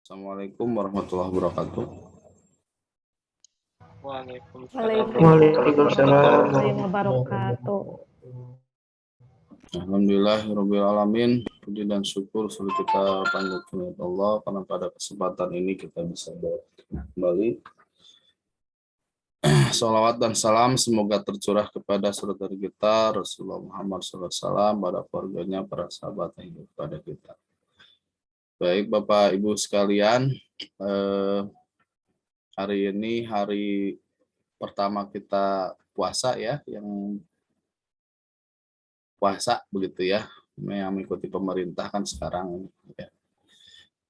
Assalamualaikum warahmatullahi wabarakatuh. Waalaikumsalam Waalaikumsalam warahmatullahi wabarakatuh. Alhamdulillahirabbil alamin. Puji dan syukur selalu kita panjatkan kepada Allah karena pada kesempatan ini kita bisa kembali. Salawat dan salam semoga tercurah kepada saudara kita Rasulullah Muhammad SAW, pada keluarganya, para sahabat yang hidup pada kita. Baik Bapak Ibu sekalian, hari ini hari pertama kita puasa ya, yang puasa begitu ya, yang mengikuti pemerintah kan sekarang ya.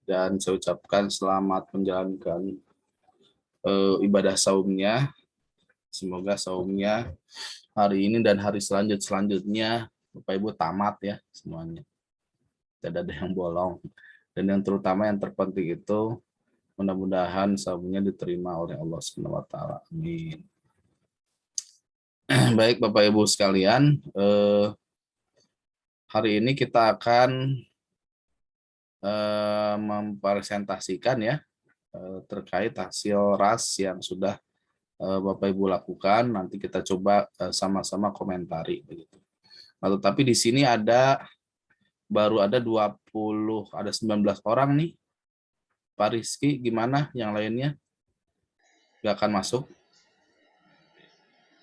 Dan saya ucapkan selamat menjalankan ibadah saumnya. Semoga saumnya hari ini dan hari selanjutnya Bapak Ibu tamat ya semuanya. Tidak ada yang bolong. Dan yang terutama yang terpenting itu mudah-mudahan saumnya diterima oleh Allah SWT. Amin. Baik Bapak Ibu sekalian, hari ini kita akan mempresentasikan ya terkait hasil RAS yang sudah Bapak Ibu lakukan. Nanti kita coba sama-sama komentari begitu. Nah, tetapi di sini baru ada 19 orang nih. Pak Rizky gimana yang lainnya? Gak akan masuk?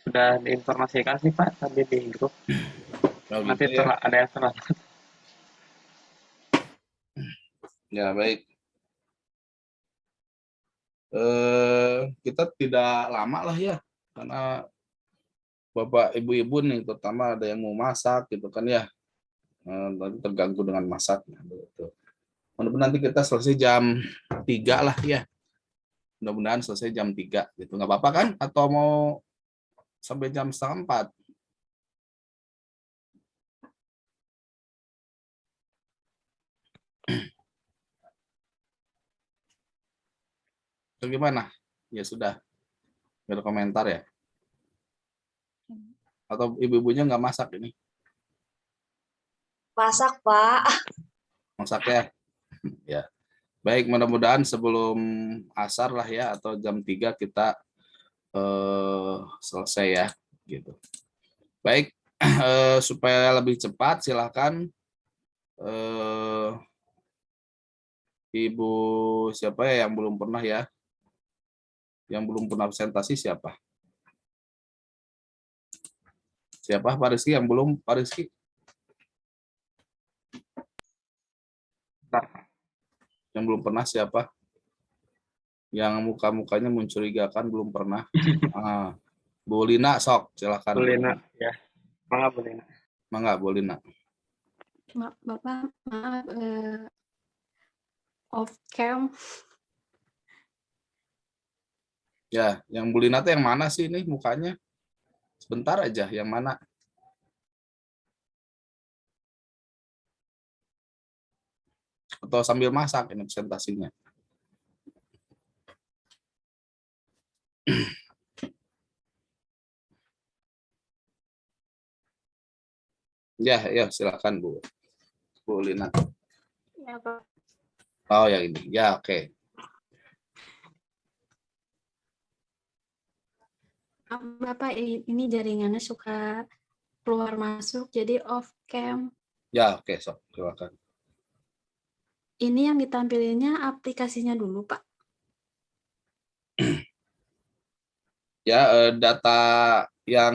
Sudah diinformasikan sih Pak tadi di grup. Oh, Nanti gitu ya. ada yang telat. Ya baik. Kita tidak lama lah ya, karena Bapak Ibu-ibu nih, terutama ada yang mau masak gitu kan ya, nanti terganggu dengan masaknya. Begitu. Mudah-mudahan nanti kita selesai jam 3 lah ya. Mudah-mudahan selesai jam 3 gitu. Nggak apa-apa kan? Atau mau sampai jam 3:30? Atau gimana? Ya sudah. Nggak ada komentar ya? Atau ibu-ibunya nggak masak ini? Masak, Pak. Masak ya? Ya. Baik, mudah-mudahan sebelum asar lah ya, atau jam 3 kita selesai ya. Gitu. Baik, supaya lebih cepat silahkan Ibu siapa ya yang belum pernah ya? Yang belum pernah presentasi siapa? Siapa Pak Rizky yang belum? Pak Rizky? Yang belum pernah siapa? Yang muka-mukanya mencurigakan belum pernah. Bu Lina sok, silakan. Bu Lina, ya. Maaf Bu Lina. Mangga Bu Lina. Bapak, maaf, off cam. Ya, yang Bu Lina tuh yang mana sih ini mukanya? Sebentar aja, yang mana? Atau sambil masak ini presentasinya? Ya, silakan Bu. Bu Lina. Ya, Pak. Oh, yang ini. Ya, oke. Bapak, ini jaringannya suka keluar masuk, jadi off cam. Ya, oke, sok, silakan. Ini yang ditampilinnya aplikasinya dulu, Pak. Ya, data yang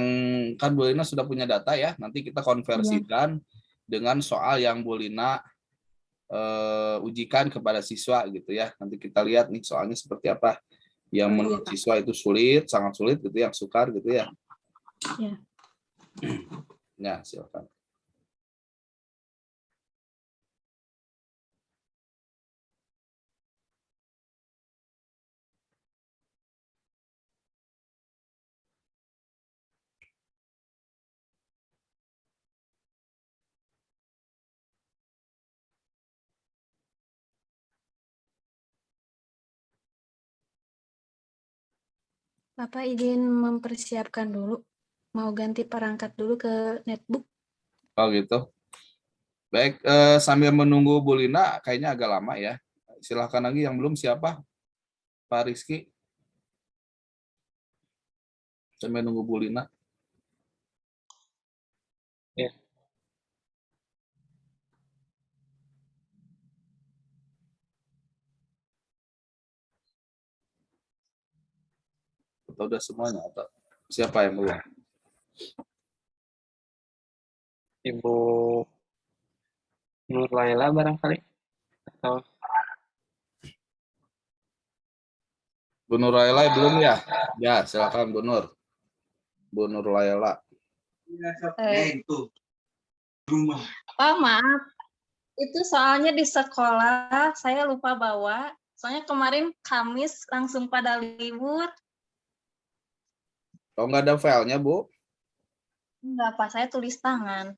kan Bu Lina sudah punya data ya, nanti kita konversikan dengan soal yang Bu Lina ujikan kepada siswa gitu ya. Nanti kita lihat nih soalnya seperti apa. Yang menurut siswa itu sulit, sangat sulit gitu, yang sukar gitu ya. Ya. Ya, silakan. Bapak izin mempersiapkan dulu. Mau ganti perangkat dulu ke netbook. Oh gitu. Baik, sambil menunggu Bu Lina, kayaknya agak lama ya. Silahkan lagi yang belum siapa? Pak Rizky. Sampai nunggu Bu Lina. Ya. Atau udah semuanya? Atau siapa yang belum? Ibu Nur Laila barangkali. Atau Bu Nur Laila belum ya? Ya, silakan Bu Nur. Bu Nur Laila. Pak, maaf, itu soalnya di sekolah saya lupa bawa. Soalnya kemarin Kamis langsung pada libur. Kalau nggak ada filenya, Bu, Enggak, Pak, saya tulis tangan.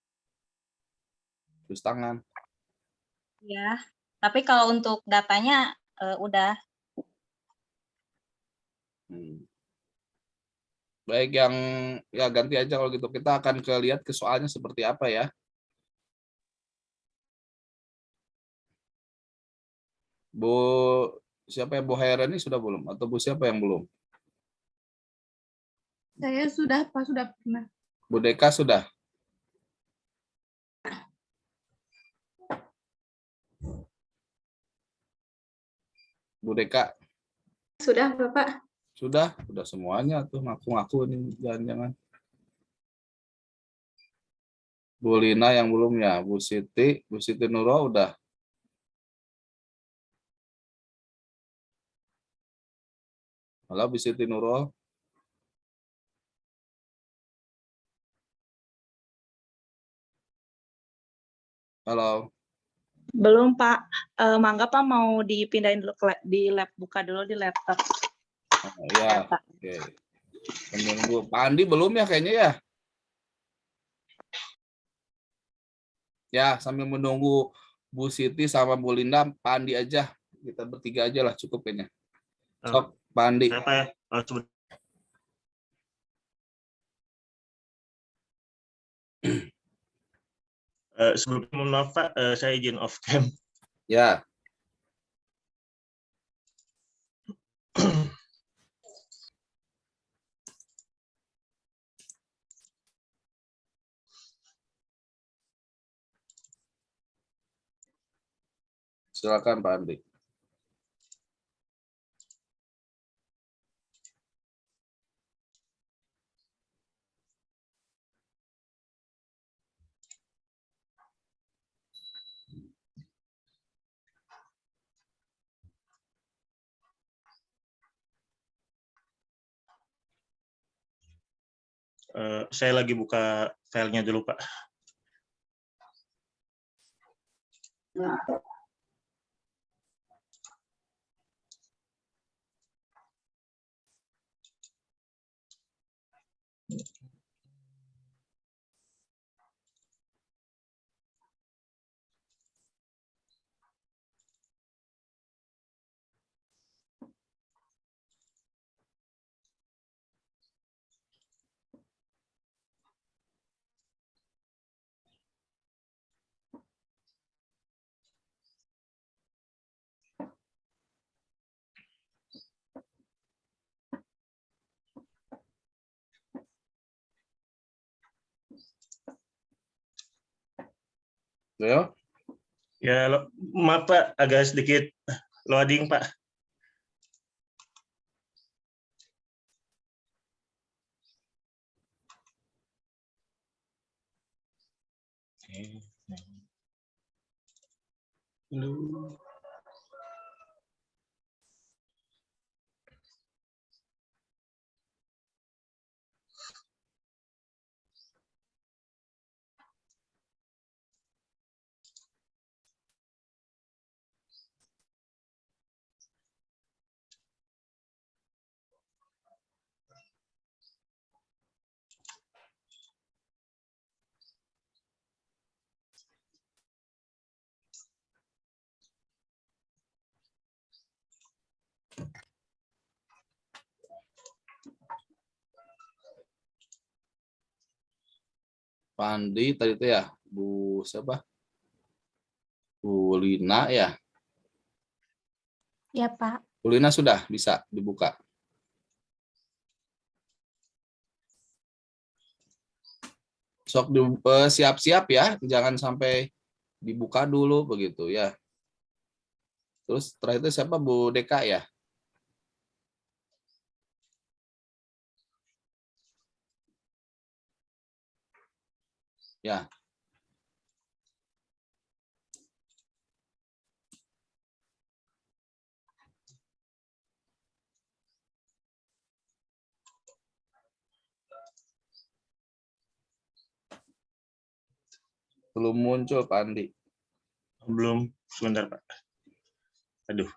tulis tangan. Ya, tapi kalau untuk datanya udah. Baik, yang ya ganti aja kalau gitu. Kita akan lihat ke soalnya seperti apa ya. Bu, siapa yang Bu Hairani sudah belum? Atau Bu siapa yang belum? Saya sudah, Pak, sudah pernah. Bu Deka sudah? Bu Deka? Sudah, Bapak. Sudah semuanya tuh ngaku-ngaku ini jangan-jangan. Bu Lina yang belum ya, Bu Siti Nurul udah. Halo Bu Siti Nurul. Halo. Belum, Pak. Mangga, Pak, mau dipindahin dulu di lab, buka dulu di laptop. Ya, Pak. oke. Menunggu Pak Andi belum ya kayaknya ya. Ya, sambil menunggu Bu Siti sama Bu Linda, Pak Andi aja. Kita bertiga aja lah cukup kayaknya. Sok, Pak Andi. Apa ya? Sebelumnya mohon maaf Pak, saya izin off cam. Ya. Silakan Pak Andi. Saya lagi buka filenya dulu Pak. Leo? Ya, maaf Pak, agak sedikit loading Pak. Pak Andi tadi itu ya, Bu siapa? Bu Lina ya. Ya, Pak. Bu Lina sudah bisa dibuka. Sok siap-siap ya, jangan sampai dibuka dulu begitu ya. Terus terakhir itu siapa, Bu Deka ya? Ya. Belum muncul Pak Andi. Belum, sebentar Pak. Aduh.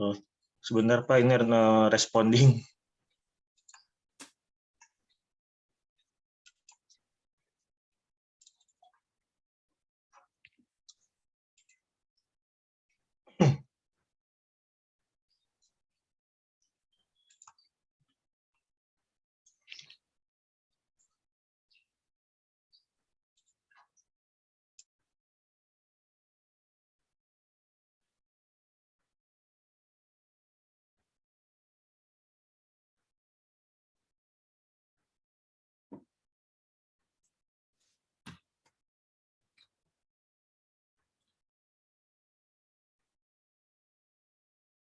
Oh, sebentar Pak, ini responding.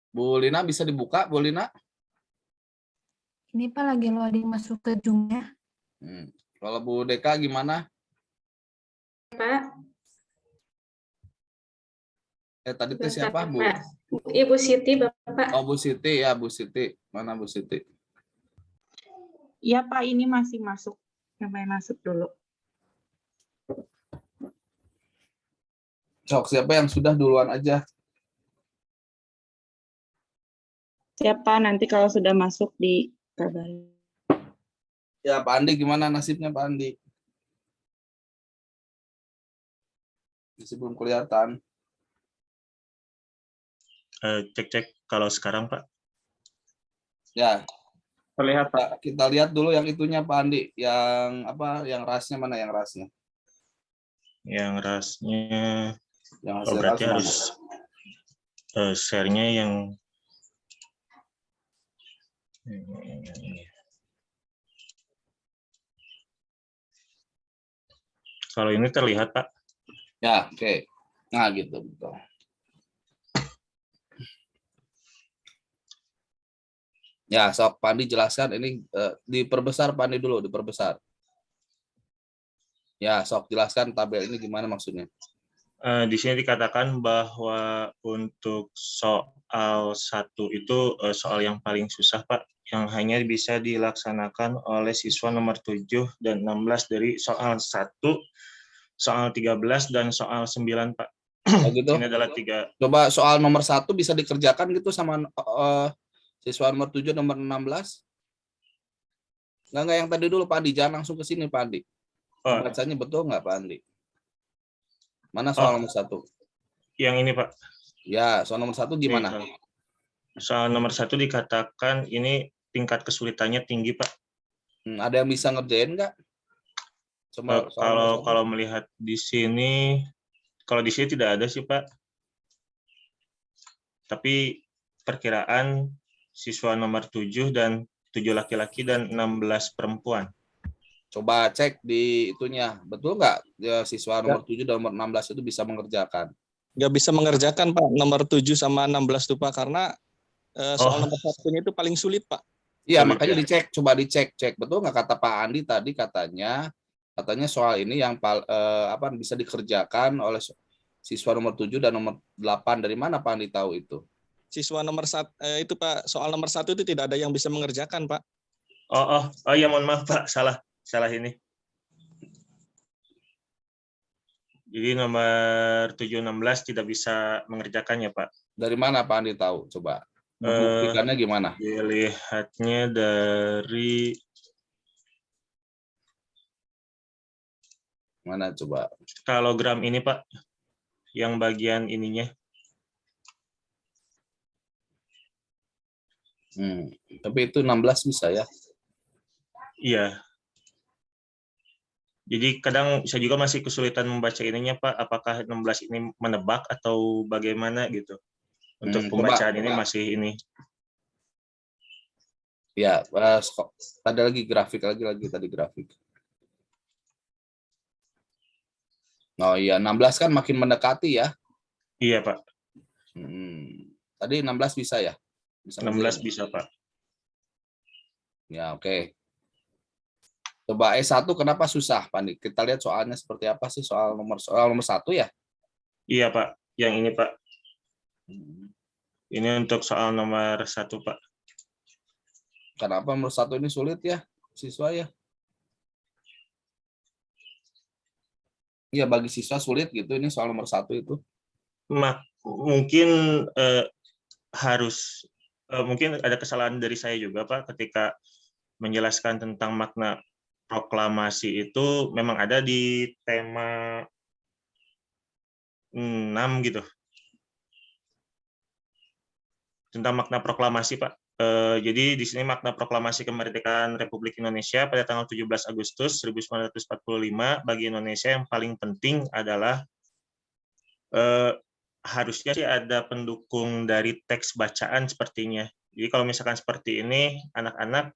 Bu Lina bisa dibuka, Bu Lina? Ini Pak lagi loading masuk ke Zoom-nya. Kalau Bu Deka gimana? Pak. Tadi itu siapa, Bu? Ibu Siti, Bapak. Oh, Bu Siti ya, Bu Siti. Mana Bu Siti? Iya Pak, ini masih masuk. Namanya masuk dulu. Sok, siapa yang sudah duluan aja? Siapa nanti kalau sudah masuk di kabari. Ya, Pak Andi gimana nasibnya Pak Andi? Masih belum kelihatan. Cek-cek kalau sekarang Pak. Ya, Terlihat Pak. kita lihat dulu yang itunya Pak Andi. Yang apa? Yang rasnya mana yang rasnya? Yang rasnya, Yang oh, hasil berarti ras mana? harus share-nya yang ini. Kalau ini terlihat Pak. Ya, oke. Nah, gitu betul. Ya, sok Pak Andi jelaskan ini diperbesar Pak Andi dulu, diperbesar. Ya, sok jelaskan tabel ini gimana maksudnya. Di sini dikatakan bahwa untuk soal 1 itu soal yang paling susah Pak, yang hanya bisa dilaksanakan oleh siswa nomor 7 dan 16 dari soal 1, soal 13, dan soal 9 Pak. Oh gitu. Ini adalah 3. Coba soal nomor 1 bisa dikerjakan gitu sama siswa nomor 7, nomor 16. Enggak yang tadi dulu Pak Andi, jangan langsung ke sini Pak Andi. Oh, Bacanya betul nggak Pak Andi? Mana soal nomor 1? Yang ini Pak. Ya, soal nomor 1 gimana? Soal nomor 1 dikatakan ini tingkat kesulitannya tinggi Pak. Ada yang bisa ngerjain nggak? Coba Kalau melihat di sini, kalau di sini tidak ada sih Pak. Tapi perkiraan siswa nomor 7 dan 7 laki-laki dan 16 perempuan. Coba cek di itunya, betul nggak ya, siswa nomor 7 dan nomor 16 itu bisa mengerjakan? Nggak bisa mengerjakan Pak, nomor 7 sama 16 tuh Pak, karena soal nomor 1-nya itu paling sulit Pak. Iya, Sulit, makanya ya. dicek, coba dicek, betul nggak kata Pak Andi tadi katanya soal ini yang bisa dikerjakan oleh siswa nomor 7 dan nomor 8. Dari mana Pak Andi tahu itu? Siswa nomor 1 itu Pak, soal nomor 1 itu tidak ada yang bisa mengerjakan Pak. Oh ya, mohon maaf Pak, salah ini. Jadi nomor 7, 16 tidak bisa mengerjakannya Pak. Dari mana Pak Andi tahu? Coba membuktikannya gimana? Dilihatnya dari Mana coba? skalogram ini Pak, yang bagian ininya. Tapi itu 16 bisa ya. Iya. Jadi kadang saya juga masih kesulitan membaca ininya Pak, apakah 16 ini menebak atau bagaimana gitu. Untuk Coba. pembacaan ini masih ini. Ya, ada lagi grafik lagi tadi grafik. Oh iya, 16 kan makin mendekati ya. Iya Pak, Tadi 16 bisa ya? Bisa 16 ngerjain? bisa Pak. Ya, oke. Coba S1 kenapa susah, Pak? Kita lihat soalnya seperti apa sih soal nomor 1 ya? Iya Pak, yang ini Pak. Ini untuk soal nomor 1 Pak. Kenapa nomor 1 ini sulit ya, siswa ya? Iya, bagi siswa sulit gitu ini soal nomor 1 itu. Mungkin mungkin ada kesalahan dari saya juga Pak ketika menjelaskan tentang makna proklamasi itu memang ada di tema 6 gitu. Tentang makna proklamasi Pak. Jadi di sini makna proklamasi kemerdekaan Republik Indonesia pada tanggal 17 Agustus 1945 bagi Indonesia yang paling penting adalah harusnya sih ada pendukung dari teks bacaan sepertinya. Jadi kalau misalkan seperti ini, anak-anak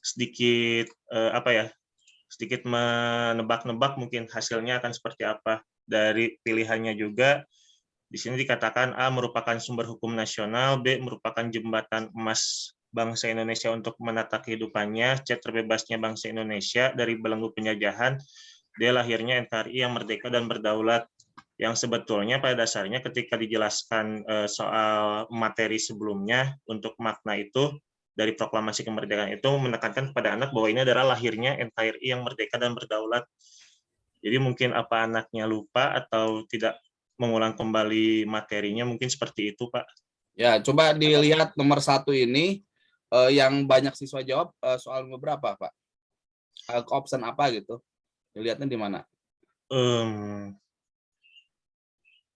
sedikit sedikit menebak-nebak mungkin hasilnya akan seperti apa. Dari pilihannya juga di sini dikatakan A merupakan sumber hukum nasional, B merupakan jembatan emas bangsa Indonesia untuk menata kehidupannya, C terbebasnya bangsa Indonesia dari belenggu penjajahan, D lahirnya NKRI yang merdeka dan berdaulat. Yang sebetulnya pada dasarnya ketika dijelaskan soal materi sebelumnya untuk makna itu dari proklamasi kemerdekaan itu menekankan kepada anak bahwa ini adalah lahirnya NKRI yang merdeka dan berdaulat. Jadi mungkin apa anaknya lupa atau tidak mengulang kembali materinya, mungkin seperti itu Pak. Ya, coba dilihat nomor 1 ini yang banyak siswa jawab soal berapa Pak? Option apa gitu? Dilihatnya di mana?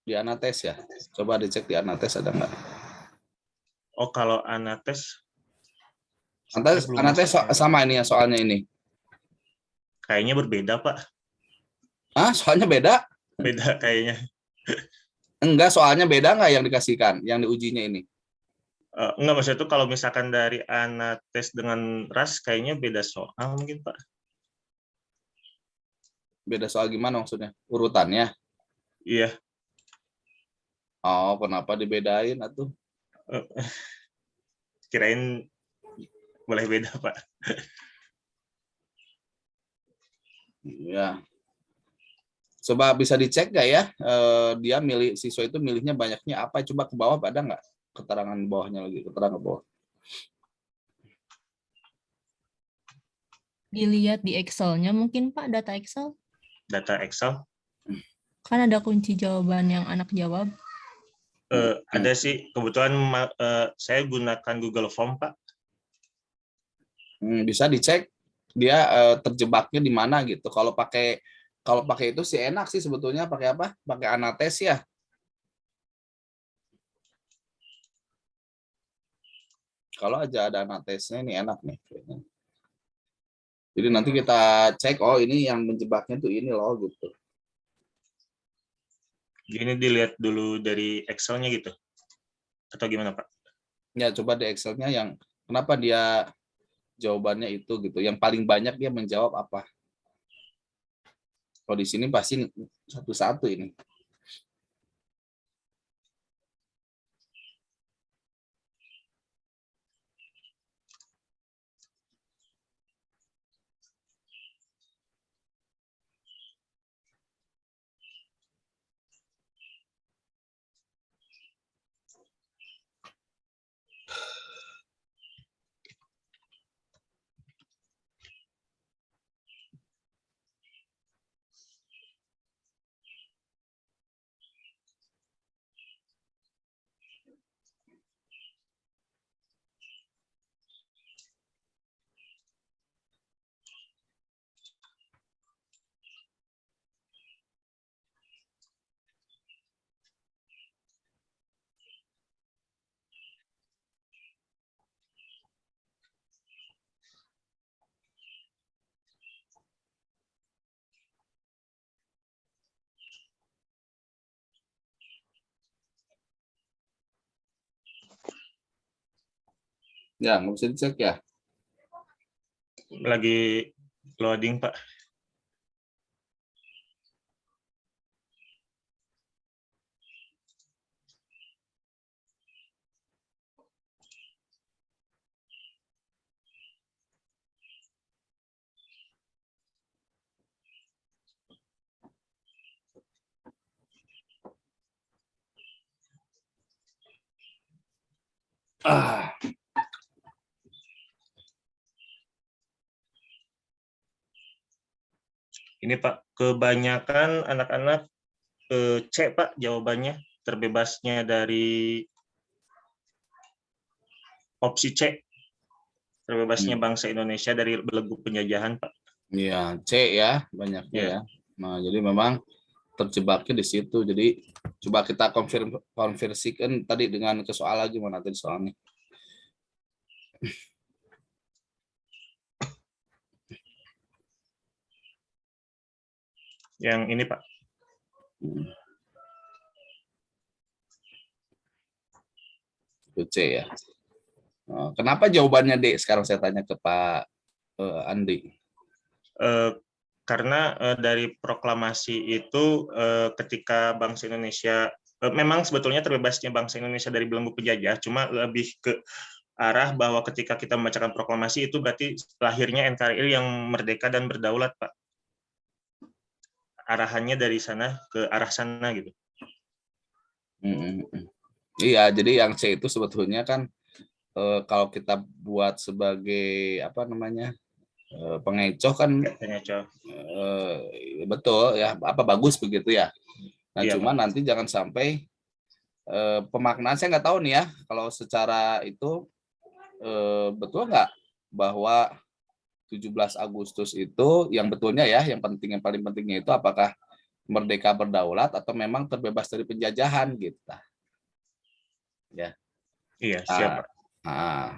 Di Anates ya. Coba dicek di Anates ada nggak? Oh, kalau Anates Anates sama ini ya soalnya ini. Kayaknya berbeda Pak. Soalnya beda? Beda kayaknya. Enggak, soalnya beda nggak yang dikasihkan, yang diujinya ini? Enggak, maksudnya itu kalau misalkan dari Anates dengan RAS kayaknya beda soal mungkin Pak. Beda soal gimana maksudnya? Urutannya? Iya. Oh, kenapa dibedain atuh? Kirain boleh beda Pak. Ya. Coba bisa dicek nggak ya? Dia siswa itu milihnya banyaknya apa? Coba ke bawah ada nggak? Keterangan bawahnya lagi, keterangan bawah. Dilihat di Excel-nya mungkin Pak, data Excel. Data Excel? Kan ada kunci jawaban yang anak jawab. Ada sih, kebetulan saya gunakan Google Form Pak. Bisa dicek dia terjebaknya di mana gitu. Kalau pakai itu sih enak sih sebetulnya, pakai apa? Pakai Anates ya. Kalau aja ada Anatesnya ini enak nih. Jadi nanti kita cek, oh ini yang menjebaknya tuh ini loh gitu. Ini dilihat dulu dari Excel-nya gitu? Atau gimana Pak? Ya coba di Excel-nya yang kenapa dia jawabannya itu gitu. Yang paling banyak dia menjawab apa? Kalau di sini pasti satu-satu ini. Ya, nggak bisa dicek ya. Lagi loading, Pak. Ah, Ini Pak, kebanyakan anak-anak C Pak jawabannya, terbebasnya dari opsi C, terbebasnya bangsa Indonesia dari belenggu penjajahan Pak. iya, C ya banyaknya Iya. ya. Nah, jadi memang terjebaknya di situ. Jadi coba kita konversikan tadi dengan ke soal lagi mana tadi soalnya. Yang ini Pak, Itu C ya. Kenapa jawabannya D? Sekarang saya tanya ke Pak Andi. karena dari proklamasi itu ketika bangsa Indonesia memang sebetulnya terbebasnya bangsa Indonesia dari belenggu penjajah, cuma lebih ke arah bahwa ketika kita membacakan proklamasi itu berarti lahirnya NKRI yang merdeka dan berdaulat Pak. Arahannya dari sana ke arah sana gitu. Iya, jadi yang C itu sebetulnya kan kalau kita buat sebagai apa namanya pengecoh kan betul ya, apa bagus begitu ya. Nah, Iya, cuma Pak. nanti jangan sampai pemaknaan saya nggak tahu nih ya kalau secara itu betul nggak bahwa 17 Agustus itu yang betulnya ya, yang paling pentingnya itu apakah merdeka berdaulat atau memang terbebas dari penjajahan gitu. Ya. Iya, siap Pak.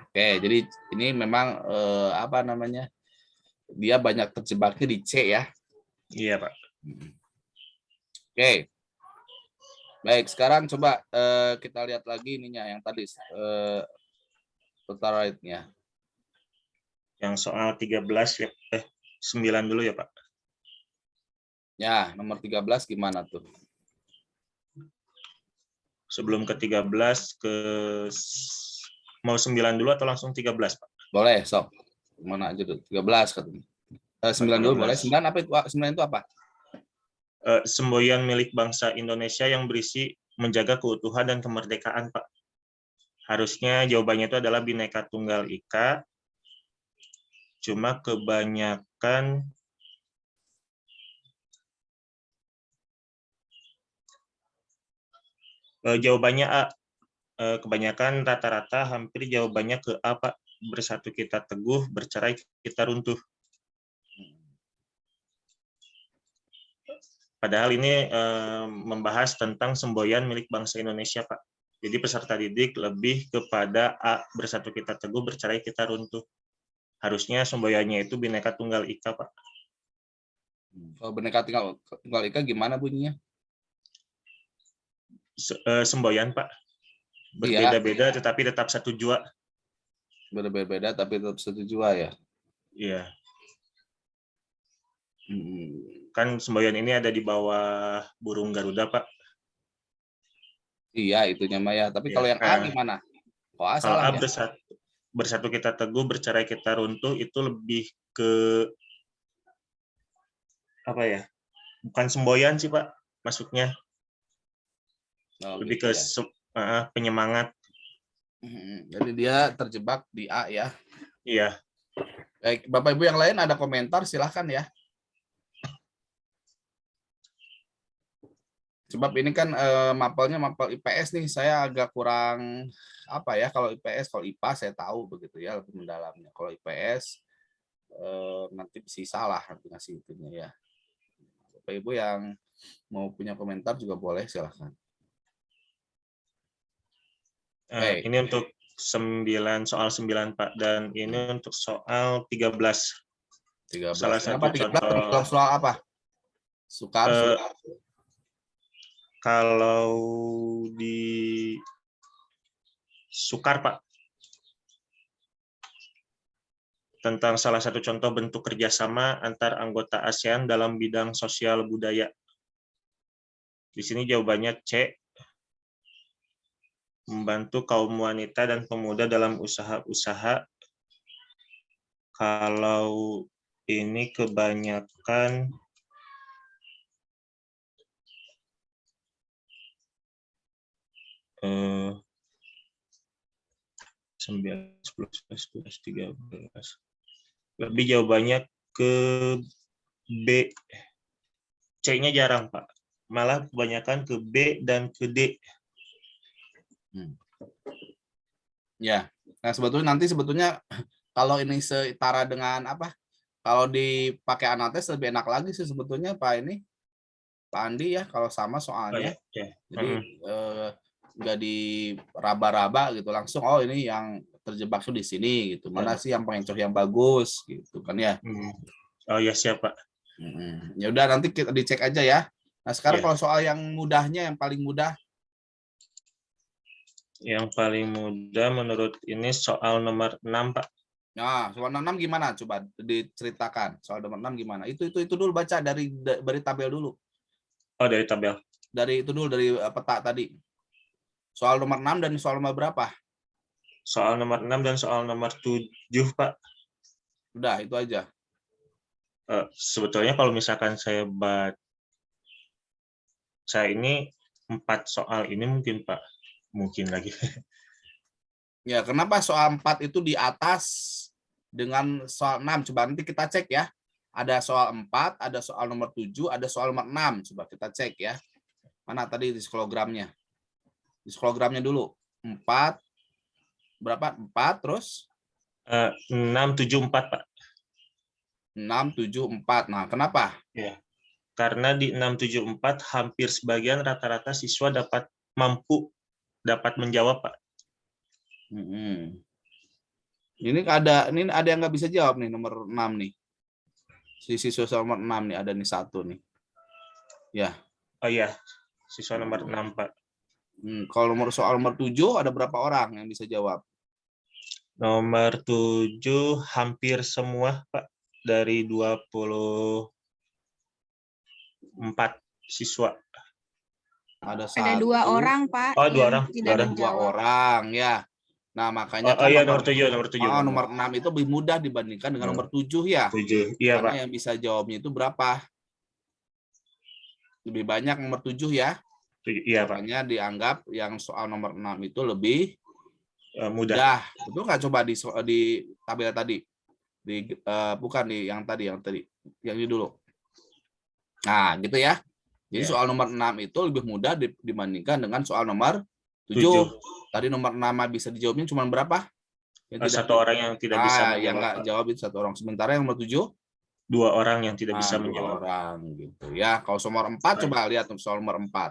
Oke, jadi ini memang apa namanya? Dia banyak terjebaknya di C ya. Iya, Pak. Oke. Baik, sekarang coba kita lihat lagi ininya yang tadi total right-nya. Yang soal 13 ya, 9 dulu ya Pak. Ya, nomor 13 gimana tuh? Sebelum ke 13 mau 9 dulu atau langsung 13 Pak? Boleh, sok. Mana aja tuh? 13 katanya. 9 dulu boleh. 9 apa itu? 9 itu apa? Semboyan milik bangsa Indonesia yang berisi menjaga keutuhan dan kemerdekaan, Pak. Harusnya jawabannya itu adalah Bhinneka Tunggal Ika. Cuma kebanyakan jawabannya A. Kebanyakan rata-rata hampir jawabannya ke A, Pak. Bersatu kita teguh, bercerai kita runtuh. Padahal ini membahas tentang semboyan milik bangsa Indonesia, Pak. Jadi peserta didik lebih kepada A, bersatu kita teguh, bercerai kita runtuh. Harusnya semboyannya itu Bhinneka Tunggal Ika, Pak. Kalau Bhinneka Tunggal Ika gimana bunyinya? Semboyan, Pak. Berbeda-beda tetapi tetap satu jua. Berbeda-beda tapi tetap satu jua ya? Iya. Kan semboyan ini ada di bawah burung Garuda, Pak. Iya, itunya Maya. Tapi Ya, kalau yang A gimana? Oh, A kalau salah A ya? bersatu kita teguh, bercerai kita runtuh, itu lebih ke apa ya? Bukan semboyan sih, Pak, masuknya. Lebih gitu ke ya? penyemangat. Jadi dia terjebak di A ya? Iya. Baik, Bapak Ibu yang lain ada komentar, silahkan ya. Sebab ini kan mapelnya mapel IPS nih, saya agak kurang apa ya, kalau IPS, kalau IPA saya tahu begitu ya, lebih mendalamnya. Kalau IPS nanti sisa lah nanti ngasih itunya ya. Bapak Ibu yang mau punya komentar juga boleh, silahkan. Ini untuk 9 Pak, dan ini untuk soal 13. 13. Salah Kenapa satu 13? contoh Soal apa? Sukar. kalau di Sukar, Pak. tentang salah satu contoh bentuk kerjasama antar anggota ASEAN dalam bidang sosial budaya. Di sini jawabannya C, membantu kaum wanita dan pemuda dalam usaha-usaha. Kalau ini kebanyakan eh 9, 10, 11, 12, 13. Lebih jawabannya ke B. C-nya jarang, Pak. Malah kebanyakan ke B dan ke D. Ya. Nah, sebetulnya kalau ini setara dengan apa? Kalau dipakai anates lebih enak lagi sih sebetulnya Pak Andi ya, kalau sama soalnya. Ya. Jadi nggak diraba-raba gitu langsung, oh ini yang terjebak tuh di sini gitu. Mana sih yang pengecoh yang bagus gitu kan ya. Oh ya, siap Pak. Ya udah, nanti kita dicek aja ya. Nah sekarang Ya. kalau soal yang mudahnya, yang paling mudah. Yang paling mudah menurut ini soal nomor 6 Pak. Nah, soal 6 gimana? Coba diceritakan. Soal nomor 6 gimana? Itu dulu baca dari tabel dulu. Oh, dari tabel. Dari itu dulu, dari peta tadi. Soal nomor 6 dan soal nomor berapa? Soal nomor 6 dan soal nomor 7, Pak. Udah, itu aja. Sebetulnya kalau misalkan saya ini 4 soal ini mungkin, Pak. Mungkin lagi. Ya, kenapa soal 4 itu di atas dengan soal 6? Coba nanti kita cek ya. Ada soal 4, ada soal nomor 7, ada soal nomor 6. Coba kita cek ya. Mana tadi di skilogramnya? Di skilogramnya dulu. 4, berapa? 4, terus? 6, 7, 4, Pak. 6, 7, 4. Nah, kenapa? Ya. Karena di 6, 7, 4 hampir sebagian rata-rata siswa dapat menjawab, Pak. Ini ada yang nggak bisa jawab nih, nomor 6 nih. Siswa nomor 6 nih, ada nih 1 nih. Ya. Oh iya, siswa nomor 6, Pak. Kalau soal nomor 7 ada berapa orang yang bisa jawab? Nomor 7 hampir semua, Pak. Dari 24 siswa. Ada 2 orang, Pak. Oh, 2 yang orang. tidak Ada 2 menjawab. orang ya. Nah, makanya Iya, nomor 7. nomor 6 itu lebih mudah dibandingkan dengan nomor 7 ya. 7. Iya, Karena Pak. yang bisa jawabnya itu berapa? Lebih banyak nomor 7 ya. 7. Iya, Pak. Makanya dianggap yang soal nomor 6 itu lebih mudah. Betul nggak? Coba di tabel tadi. Bukan di yang tadi. Yang ini dulu. Nah, gitu ya. Jadi soal nomor 6 itu lebih mudah dibandingkan dengan soal nomor 7. Tadi nomor 6 bisa dijawabnya cuma berapa? Satu orang yang tidak bisa menjawab. Yang nggak jawab itu 1 orang. Sementara yang nomor 7? 2 orang yang tidak bisa 2 menjawab. orang gitu ya. Kalau soal nomor 4 coba lihat soal nomor 4.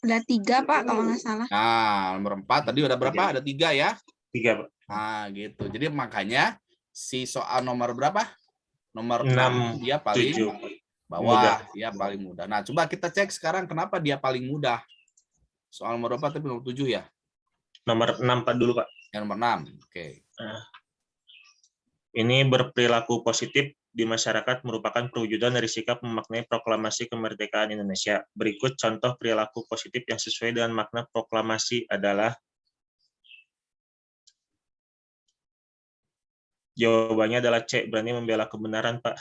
Udah 3, Pak, kalau nggak salah. Nah, nomor 4 tadi udah berapa? Ada 3 ya? 3, Pak. Nah, gitu. Jadi makanya si soal nomor berapa? Nomor 6, 6 dia paling 7. bawah, Mudah. ya paling mudah. Nah, coba kita cek sekarang kenapa dia paling mudah. Soal nomor berapa tapi nomor 7 ya? Nomor 6, Pak, dulu, Pak. Yang nomor 6. Oke. Ini berperilaku positif di masyarakat merupakan perwujudan dari sikap memaknai proklamasi kemerdekaan Indonesia. Berikut contoh perilaku positif yang sesuai dengan makna proklamasi adalah. Jawabannya adalah C, berani membela kebenaran, Pak.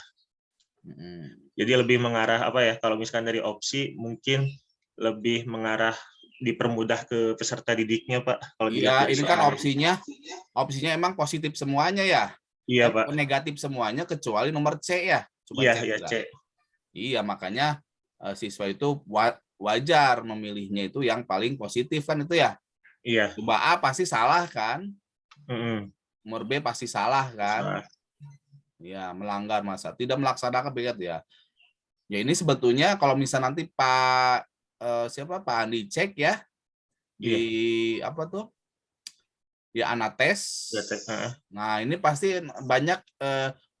Jadi lebih mengarah kalau misalkan dari opsi mungkin lebih mengarah dipermudah ke peserta didiknya, Pak. Kalau Iya, ini kan opsinya emang positif semuanya ya. Iya, Pak. Negatif semuanya kecuali nomor C ya. Coba Iya, C. Iya, makanya siswa itu wajar memilihnya itu yang paling positif kan itu ya. Iya. Coba A pasti salah kan? Nomor B pasti salah kan? Salah. Ya, melanggar masa tidak melaksanakan begitu ya. Ya ini sebetulnya kalau misal nanti Pak Andi cek ya di di anates. Nah, ini pasti banyak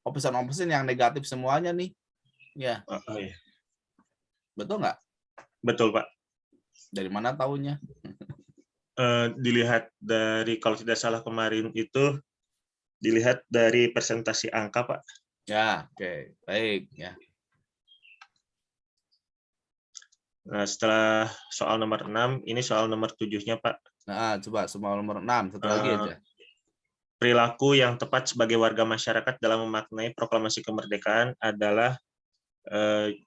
opsi yang negatif semuanya nih. Ya. Iya. Betul nggak? Betul, Pak. Dari mana tahunya? Dilihat dari kalau tidak salah kemarin itu dilihat dari presentasi angka, Pak. Ya, oke. Baik, ya. Nah, setelah soal nomor 6, ini soal nomor 7-nya, Pak. Nah, coba soal nomor 6, satu lagi aja. Perilaku yang tepat sebagai warga masyarakat dalam memaknai proklamasi kemerdekaan adalah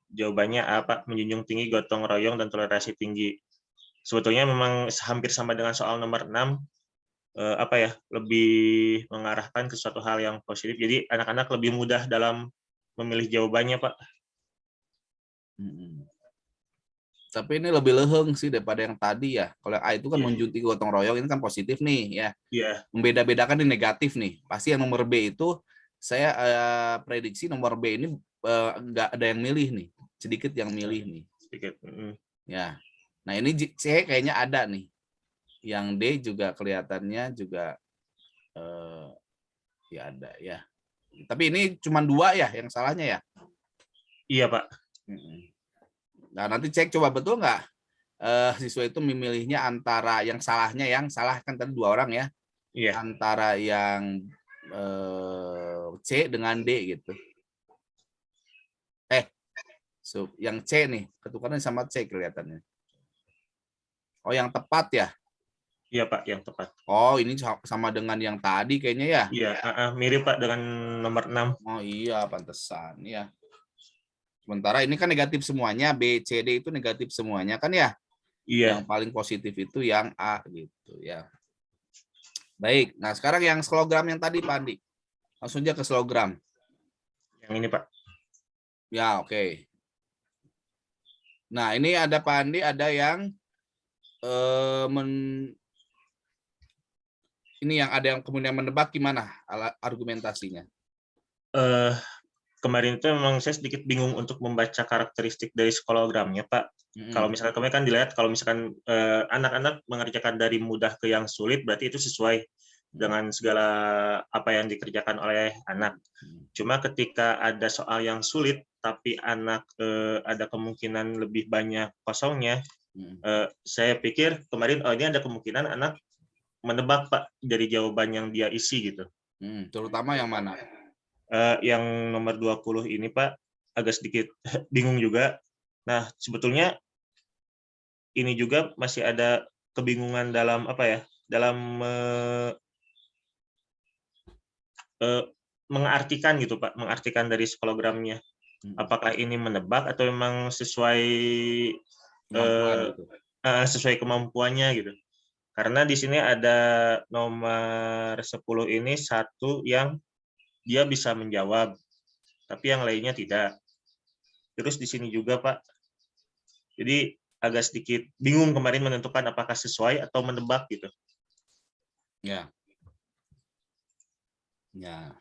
jawabannya apa? Menjunjung tinggi gotong royong dan toleransi tinggi. Sebetulnya memang hampir sama dengan soal nomor 6, apa ya, lebih mengarahkan ke suatu hal yang positif. Jadi anak-anak lebih mudah dalam memilih jawabannya, Pak. Tapi ini lebih leheng sih daripada yang tadi ya. Kalau yang A itu kan menjunjung tinggi gotong royong, ini kan positif nih ya. Iya. Membeda-bedakan di negatif nih. Pasti yang nomor B itu saya prediksi nomor B ini nggak ada yang milih nih, sedikit yang milih nih. Sedikit. Ya. Nah ini C kayaknya ada nih. Yang D juga kelihatannya juga ya ada ya. Tapi ini cuma 2 ya yang salahnya ya. Iya Pak. Nah nanti cek coba betul nggak siswa itu memilihnya antara yang salahnya, yang salah kan tadi 2 orang ya. Iya. Antara yang C dengan D gitu. Yang C nih, ketukaran sama C kelihatannya. Oh, yang tepat ya? Iya Pak, yang tepat. Oh, ini sama dengan yang tadi kayaknya ya? Iya, mirip Pak dengan nomor 6. Oh iya, pantesan ya. Sementara ini kan negatif semuanya, B, C, D itu negatif semuanya kan ya? Iya. Yang paling positif itu yang A gitu ya. Baik, nah sekarang yang slogram yang tadi Pak Andi. Langsung aja ke slogram. Yang ini Pak. Ya, oke. Nah, ini ada Pak Andi, ada yang ini yang ada yang kemudian menebak gimana argumentasinya? Kemarin itu memang saya sedikit bingung untuk membaca karakteristik dari skologramnya, Pak. Kalau misalkan kemarin kan dilihat, kalau misalkan anak-anak mengerjakan dari mudah ke yang sulit, berarti itu sesuai dengan segala apa yang dikerjakan oleh anak. Cuma ketika ada soal yang sulit, tapi anak ada kemungkinan lebih banyak kosongnya, saya pikir kemarin ini ada kemungkinan anak menebak Pak dari jawaban yang dia isi gitu. Terutama yang mana? Yang nomor 20 ini Pak agak sedikit bingung juga. Nah, sebetulnya ini juga masih ada kebingungan dalam apa ya? Dalam mengartikan gitu Pak, mengartikan dari skologramnya. Apakah ini menebak atau memang sesuai sesuai kemampuannya gitu. Karena di sini ada nomor 10 ini satu yang dia bisa menjawab, tapi yang lainnya tidak. Terus di sini juga Pak, jadi agak sedikit bingung kemarin menentukan apakah sesuai atau menebak gitu. Ya. Ya.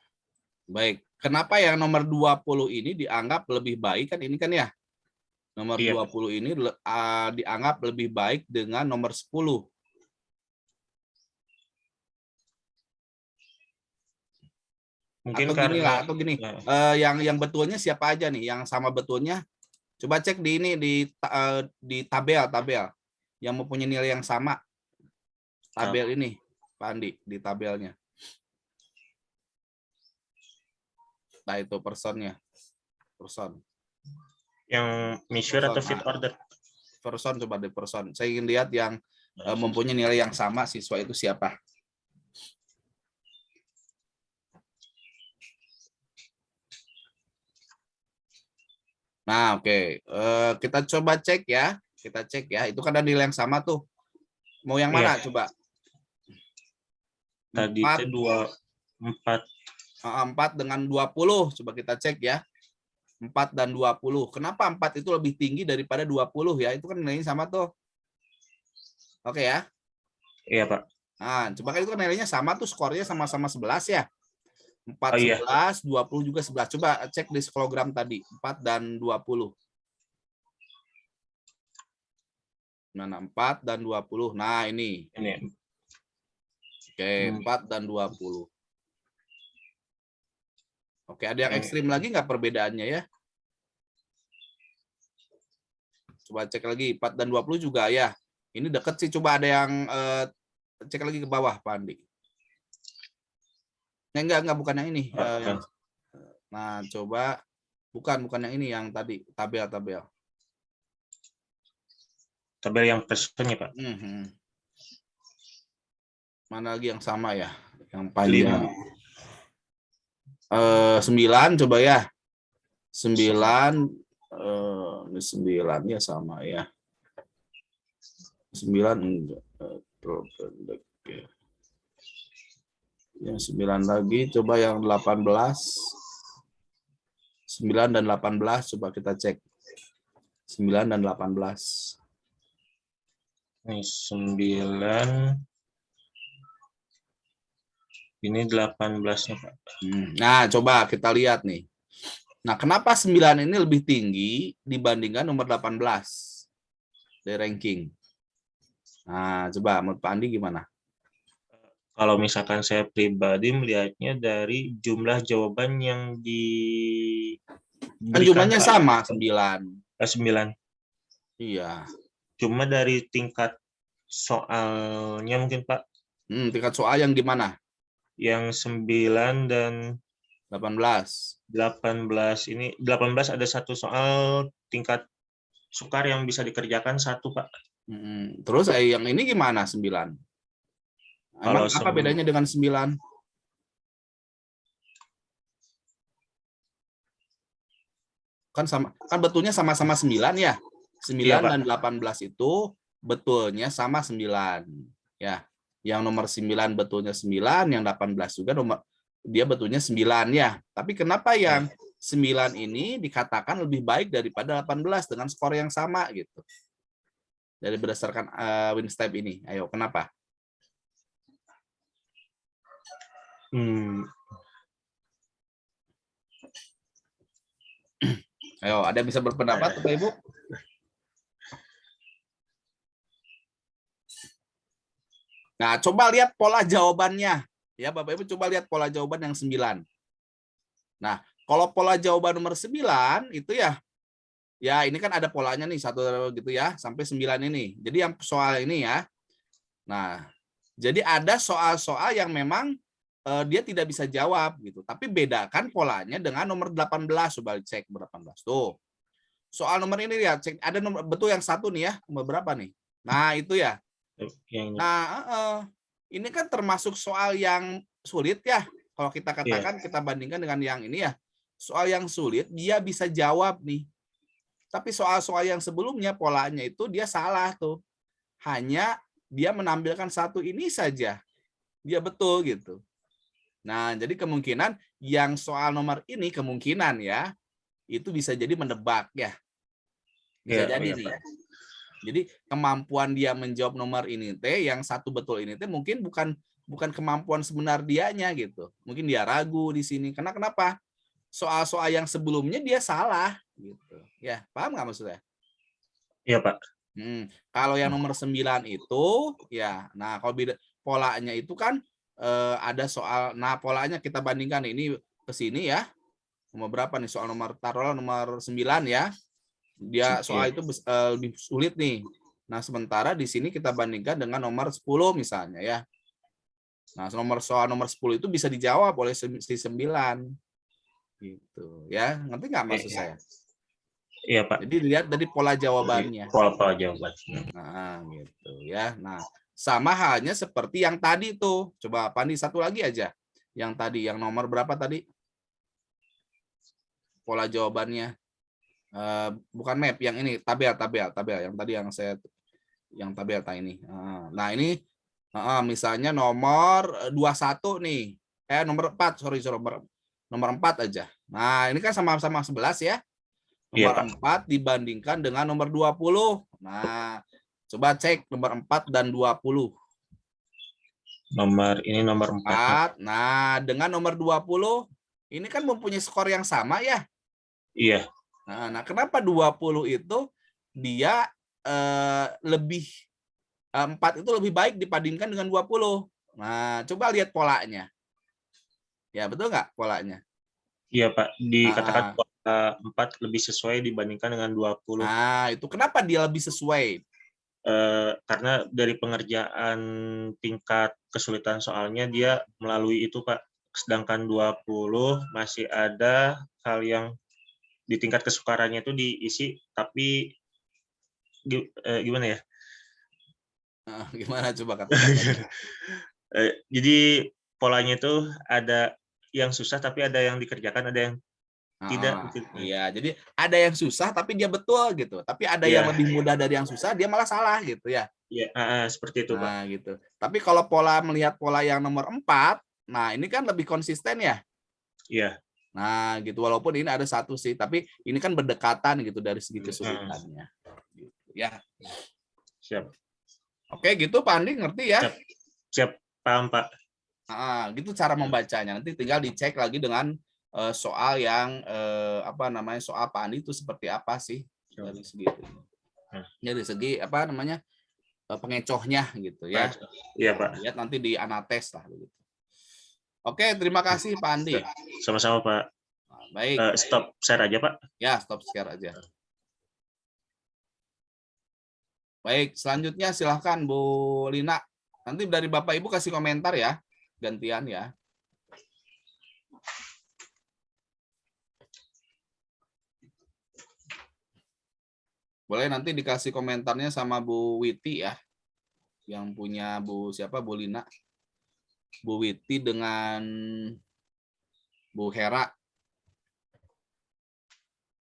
Baik. Kenapa yang nomor 20 ini dianggap lebih baik kan ini kan ya? Nomor 20 ini dianggap lebih baik dengan nomor 10. Mungkin atau gini lah, atau gini. Yang betulnya siapa aja nih? Yang sama betulnya? Coba cek di ini di tabel yang mempunyai nilai yang sama. Tabel ini, Pak Andi, di tabelnya. Nah, itu personnya. Person. Yang measure atau fit order? Person, coba di person. Saya ingin lihat yang mempunyai nilai yang sama siswa itu siapa. Nah, oke. Kita coba cek ya. Kita cek ya. Itu kan ada nilai yang sama tuh. Mau yang mana coba? Tadi 4 dengan 20. Coba kita cek ya. 4 dan 20. Kenapa 4 itu lebih tinggi daripada 20 ya? Itu kan nilainya sama tuh. Oke ya? Iya, Pak. Nah, coba kan itu kan nilainya sama tuh, skornya sama-sama 11 ya. 4, 11, 20 juga 11. Coba cek di skologram tadi, 4 dan 20. Mana 4 dan 20. Nah, ini. Oke, 4 dan 20. Oke, ada yang ekstrim lagi nggak perbedaannya ya? Coba cek lagi, 4 dan 20 juga ya. Ini deket sih, coba ada yang cek lagi ke bawah, Pak Andi. Enggak, bukan yang ini. Oke. Nah, coba bukan yang ini, yang tadi tabel. Tabel yang personnya, Pak. Mana lagi yang sama ya? Yang panjang. 9 coba ya. 9 ini 9 ya sama ya. 9 enggak terlalu pendek ya. Yang 9 lagi coba yang 18. 9 dan 18 coba kita cek. 9 dan 18. Ini 9. Ini 18-nya, Pak. Nah, coba kita lihat nih. Nah, kenapa 9 ini lebih tinggi dibandingkan nomor 18 dari ranking? Nah, coba menurut Pak Andi gimana? Kalau misalkan saya pribadi melihatnya dari jumlah jawaban yang Kan jumlahnya sama, 9. 9. Iya. Cuma dari tingkat soalnya mungkin, Pak. Tingkat soal yang gimana? Yang 9 dan 18. 18 ini 18 ada satu soal tingkat sukar yang bisa dikerjakan satu, Pak. Terus yang ini gimana 9? Emang apa bedanya dengan 9? Kan sama, kan betulnya sama-sama 9 ya. 9 Iya, Pak. dan 18 itu betulnya sama 9. Ya. Yang nomor 9 betulnya 9, yang 18 juga dia betulnya 9 ya. Tapi kenapa yang 9 ini dikatakan lebih baik daripada 18 dengan skor yang sama gitu. Dari berdasarkan WinStep ini. Ayo, kenapa? Ayo, ada yang bisa berpendapat, Bapak Ibu? Nah, coba lihat pola jawabannya. Ya, Bapak Ibu coba lihat pola jawaban yang 9. Nah, kalau pola jawaban nomor 9 itu ya ini kan ada polanya nih, satu gitu ya, sampai 9 ini. Jadi yang soal ini ya. Nah, jadi ada soal-soal yang memang dia tidak bisa jawab gitu. Tapi bedakan polanya dengan nomor 18. Coba cek 18 tuh. Soal nomor ini ya, cek ada nomor betul yang satu nih ya, nomor berapa nih? Nah, itu ya. Nah, ini kan termasuk soal yang sulit ya. Kalau kita katakan kita bandingkan dengan yang ini ya. Soal yang sulit dia bisa jawab nih. Tapi soal-soal yang sebelumnya polanya itu dia salah tuh. Hanya dia menampilkan satu ini saja. Dia betul gitu. Nah, jadi kemungkinan yang soal nomor ini kemungkinan ya itu bisa jadi menebak ya. Bisa jadi nih. Jadi kemampuan dia menjawab nomor ini teh yang satu betul ini teh mungkin bukan kemampuan sebenar dianya gitu. Mungkin dia ragu di sini. Karena kenapa? Soal-soal yang sebelumnya dia salah gitu. Ya, paham nggak maksudnya? Iya, Pak. Kalau yang nomor 9 itu ya, nah kalau beda polanya itu kan ada soal, nah polanya kita bandingkan ini ke sini ya. Nomor berapa nih soal nomor taruhlah nomor 9 ya. Dia soal itu lebih sulit nih. Nah, sementara di sini kita bandingkan dengan nomor 10 misalnya ya. Nah, soal nomor 10 itu bisa dijawab oleh si 9. Gitu ya. Ngerti nggak maksud saya? Iya, Pak. Jadi lihat dari pola jawabannya. Pola jawaban. Nah, gitu ya. Nah, sama halnya seperti yang tadi tuh. Coba Pandi satu lagi aja. Yang tadi, yang nomor berapa tadi? Pola jawabannya. Bukan map, yang ini tabel yang tadi yang tabel ini. Nah, ini misalnya nomor 21 nih. Nomor 4, sorry nomor 4 aja. Nah, ini kan sama-sama 11 ya. Nomor 4 dibandingkan dengan nomor 20. Nah, coba cek nomor 4 dan 20. Nomor 4. Nah, dengan nomor 20 ini kan mempunyai skor yang sama ya. Iya. Nah, kenapa 20 itu dia lebih 4 itu lebih baik dibandingkan dengan 20. Nah, coba lihat polanya. Ya, betul nggak polanya? Iya, Pak. Dikatakan pola 4 lebih sesuai dibandingkan dengan 20. Nah, itu kenapa dia lebih sesuai? Karena dari pengerjaan tingkat kesulitan soalnya dia melalui itu, Pak. sedangkan 20 masih ada hal yang di tingkat kesukarannya itu diisi, tapi gimana ya? Gimana coba katakan lagi? Jadi polanya itu ada yang susah tapi ada yang dikerjakan, ada yang tidak. Iya, jadi ada yang susah tapi dia betul gitu. Tapi ada yang lebih mudah dari yang susah, dia malah salah gitu ya. Iya, seperti itu, Pak. Nah, gitu. Tapi kalau melihat pola yang nomor 4, nah ini kan lebih konsisten ya. Iya. Nah, gitu. Walaupun ini ada satu sih, tapi ini kan berdekatan gitu dari segi kesulitannya. Gitu, ya. Siap. Oke, gitu Pak Andi ngerti ya? Siap, paham Pak. Gitu cara membacanya. Nanti tinggal dicek lagi dengan soal yang soal Pak Andi itu seperti apa sih dari segi dari segi pengecohnya gitu ya. Iya Pak. Lihat nanti di anates lah begitu. Oke, terima kasih Pak Andi. Sama-sama Pak. Nah, baik. Stop share aja Pak. Ya, stop share aja. Baik, selanjutnya silahkan Bu Lina. Nanti dari Bapak Ibu kasih komentar ya, gantian ya. Boleh nanti dikasih komentarnya sama Bu Witi ya. Yang punya Bu Lina. Bu Witi dengan Bu Hera.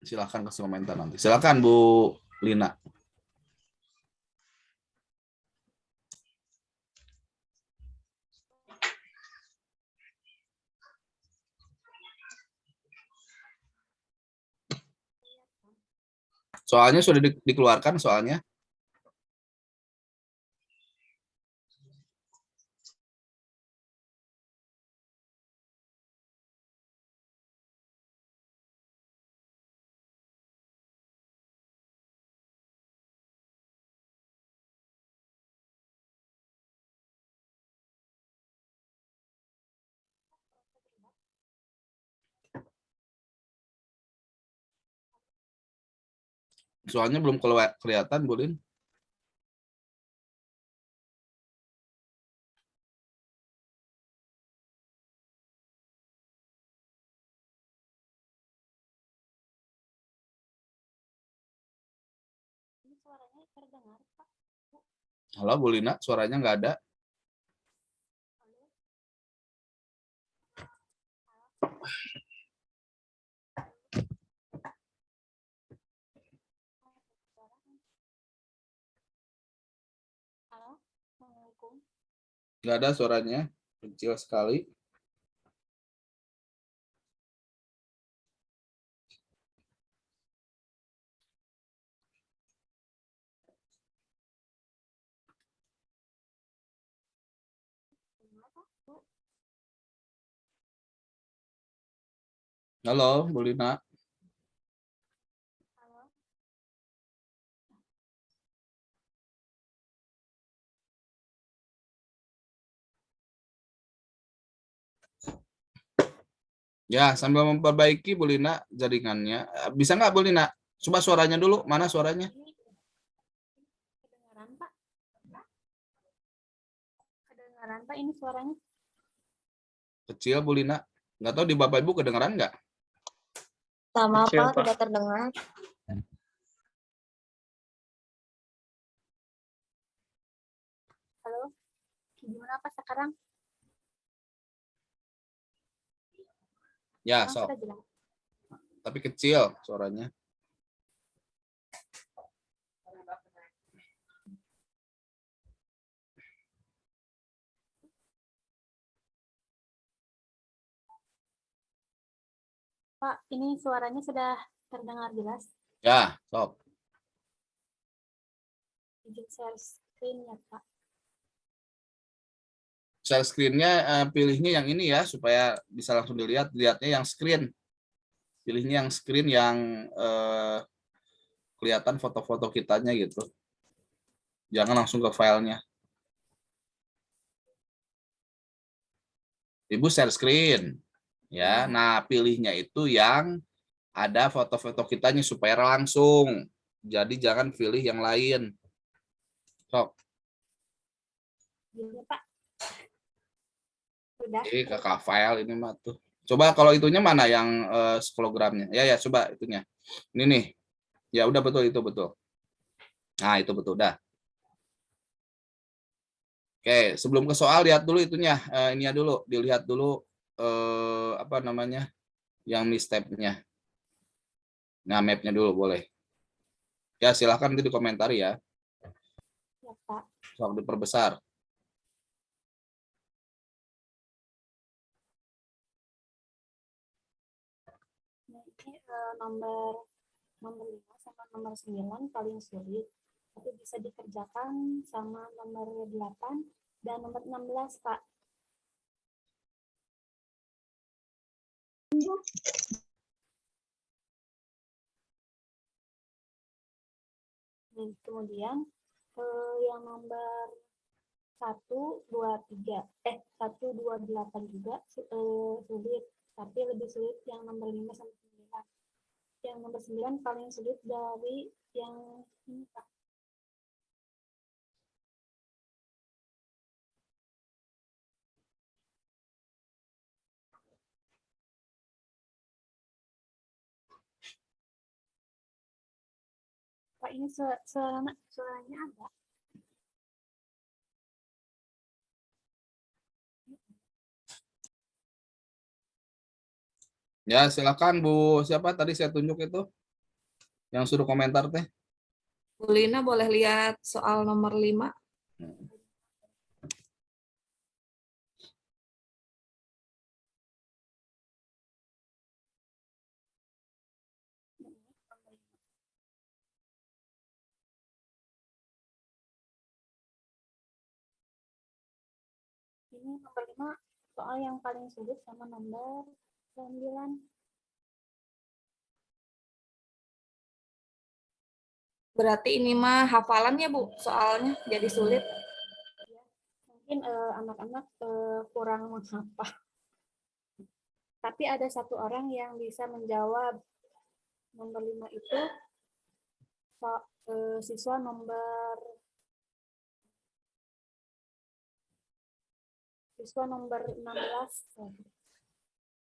Silahkan kasih komentar nanti. Silahkan Bu Lina. Soalnya sudah dikeluarkan soalnya. Soalnya belum kelihatan, Bu Lin. Suaranya terdengar, Pak. Halo Bu Lina, suaranya nggak ada. Halo, Assalamualaikum. Nggak ada suaranya, kecil sekali. Halo, Bu Lina. Ya, sambil memperbaiki Bu Lina jaringannya. Bisa nggak Bu Lina? Coba suaranya dulu. Mana suaranya? Kedengaran, Pak? Kedengaran, Pak, ini suaranya? Kecil Bu Lina. Nggak tahu di Bapak Ibu kedengaran nggak? Sama Kecil, Pak, Pak. tidak terdengar. Halo, gimana Pak sekarang? Ya, Sekarang sok. sudah jelas. Tapi kecil suaranya. Pak, ini suaranya sudah terdengar jelas. Ya, sok. Izin share screen ya, Pak. Share screen-nya pilihnya yang ini ya supaya bisa langsung dilihat. Lihatnya yang screen. Pilihnya yang screen yang kelihatan foto-foto kitanya gitu. Jangan langsung ke filenya. Ibu share screen. Ya, nah pilihnya itu yang ada foto-foto kitanya supaya langsung. Jadi jangan pilih yang lain. Sok. Iya, Pak. Udah. Jadi kakak file ini mah tuh. Coba kalau itunya mana yang skologramnya? Ya coba itunya. Ini nih. Ya udah betul itu betul. Nah itu betul dah. Oke, sebelum ke soal lihat dulu itunya. Ininya dulu, dilihat dulu apa namanya yang misstep-nya. Nah map-nya dulu boleh. Ya silahkan itu dikomentari ya. Ya, Pak. Sok diperbesar. Nah, ini nomor 5 sama nomor 9 paling sulit. Tapi bisa dikerjakan sama nomor 8 dan nomor 16, Pak. Kemudian yang nomor 1, 2, 3, 1, 2, 8 juga sulit, tapi lebih sulit yang nomor 5 sampai 9. Yang nomor 9 paling sulit dari yang ini, Pak. Pak, ini suaranya ada. Ya silakan Bu. Siapa tadi saya tunjuk itu? Yang suruh komentar teh. Bu Lina boleh lihat soal nomor 5. Ini nomor 5 soal yang paling sulit sama nomor 9. Berarti ini mah hafalan ya, Bu, soalnya jadi sulit. Mungkin anak-anak kurang menghafal. Tapi ada satu orang yang bisa menjawab. Nomor 5 itu siswa nomor 16.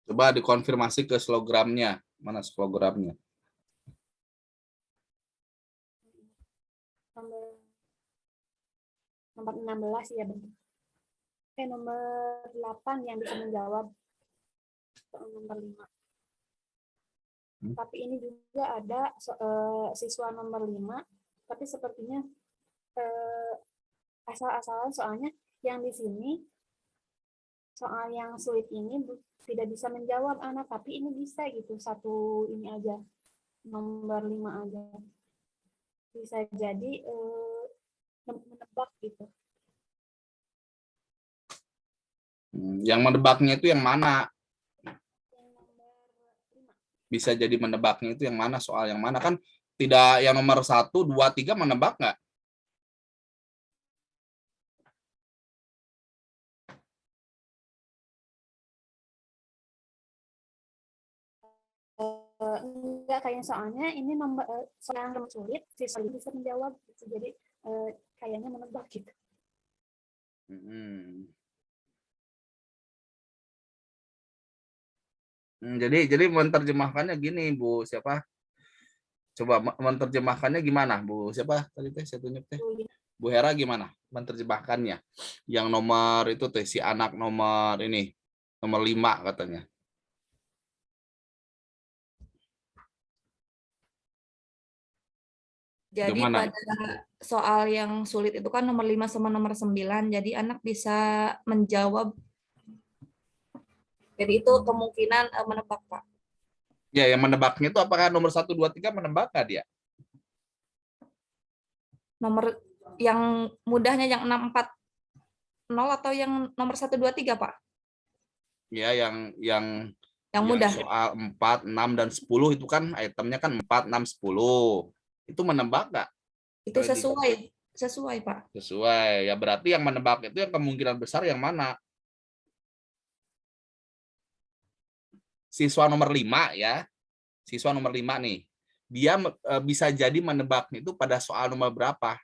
Coba dikonfirmasi ke slogramnya. Mana slogramnya? Nomor 16 ya benar. Nomor 8 yang bisa menjawab soal nomor 5. Tapi ini juga ada siswa nomor 5, tapi sepertinya asal-asalan soalnya yang di sini soal yang sulit ini tidak bisa menjawab anak, tapi ini bisa gitu, satu ini aja, nomor 5 aja. Bisa jadi menebak gitu. Yang menebaknya itu yang mana? Bisa jadi menebaknya itu yang mana, soal yang mana, kan tidak yang nomor 1, 2, 3 menebak nggak? Enggak, kayaknya soalnya ini nomor soal yang sulit, siswa bisa menjawab gitu. Jadi kayaknya menebak gitu. Jadi menerjemahkannya gini Bu, siapa? Coba menerjemahkannya gimana Bu? Siapa tadi teh saya tunjuk teh? Bu Hera gimana menerjemahkannya? Yang nomor itu teh si anak nomor ini, nomor 5 katanya. Jadi Gimana? pada soal yang sulit itu kan nomor 5 sama nomor 9, jadi anak bisa menjawab. Jadi itu kemungkinan menebak, Pak. Ya, yang menebaknya itu apakah nomor 1, 2, 3 menebak nggak dia? Nomor yang mudahnya yang 6, 4, 0 atau yang nomor 1, 2, 3, Pak? Ya, yang mudah. Soal 4, 6, dan 10 itu kan itemnya kan 4, 6, 10. Itu menebak nggak? Itu sesuai, Pak. Sesuai. Ya berarti yang menebak itu yang kemungkinan besar yang mana? Siswa nomor 5 ya. Siswa nomor 5 nih. Dia bisa jadi menebaknya itu pada soal nomor berapa?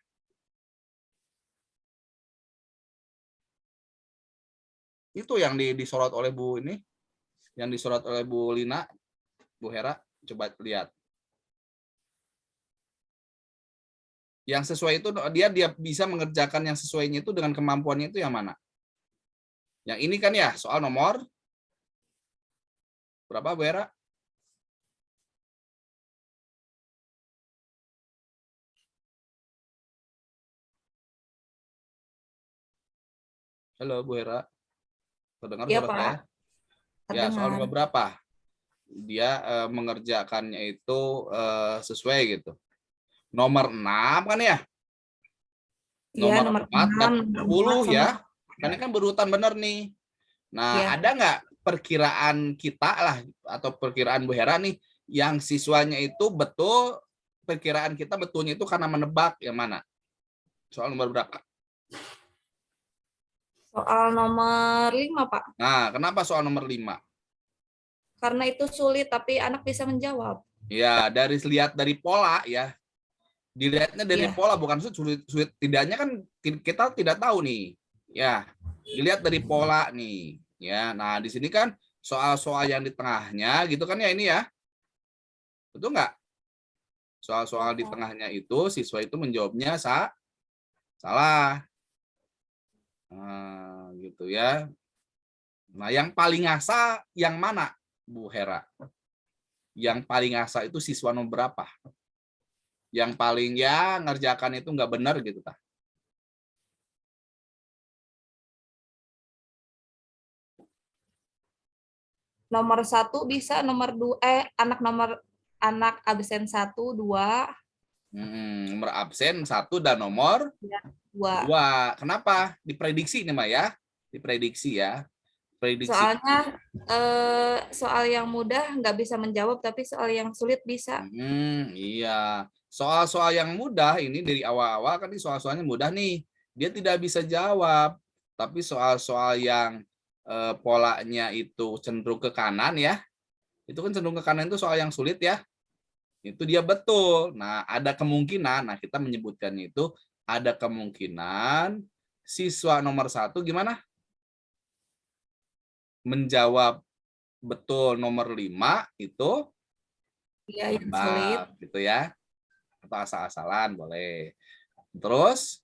Itu yang disorot oleh Bu ini, yang disorot oleh Bu Lina, Bu Hera, coba lihat. Yang sesuai itu dia bisa mengerjakan yang sesuainya itu dengan kemampuannya itu yang mana? Yang ini kan ya, soal nomor berapa Bu Hera? Halo Bu Hera. Terdengar Iya, suara Pak. saya? Ya, soal Terdengar. nomor berapa? Dia mengerjakannya itu sesuai gitu. Nomor 6 kan ya? Iya, Nomor nomor 4 dan 6, nomor 10 4 sama ya. Kan ini kan berurutan benar nih. Nah, Iya. ada nggak perkiraan kita lah atau perkiraan Bu Hera nih yang siswanya itu betul, perkiraan kita betulnya itu karena menebak yang mana? Soal nomor berapa? Soal nomor 5, Pak. Nah, kenapa soal nomor 5? Karena itu sulit, tapi anak bisa menjawab. Ya, lihat dari pola ya. Dilihatnya dari Iya. pola, bukan sulit tidaknya kan kita tidak tahu nih. Ya, dilihat dari pola nih. Ya, nah di sini kan soal-soal yang di tengahnya gitu kan ya ini ya. Betul nggak? Soal-soal di tengahnya itu siswa itu menjawabnya salah. Nah, gitu ya. Nah, yang paling ngasah yang mana, Bu Hera? Yang paling ngasah itu siswa nomor berapa? Yang paling ya ngerjakan itu nggak benar gitu tah. Nomor 1 bisa, nomor 2 anak absen 1, 2. Nomor absen 1 dan nomor 2. Kenapa? Diprediksi nih, Mbak ya. Diprediksi ya. Prediksi. Soalnya soal yang mudah nggak bisa menjawab, tapi soal yang sulit bisa. Iya. Soal-soal yang mudah ini dari awal-awal kan ini soal-soalnya mudah nih. Dia tidak bisa jawab. Tapi soal-soal yang polanya itu cenderung ke kanan ya. Itu kan cenderung ke kanan itu soal yang sulit ya. Itu dia betul. Nah, ada kemungkinan, nah kita menyebutkannya itu ada kemungkinan siswa nomor 1 gimana? Menjawab betul nomor 5 itu Iya, yang sulit. gitu ya. Atau asal-asalan boleh. Terus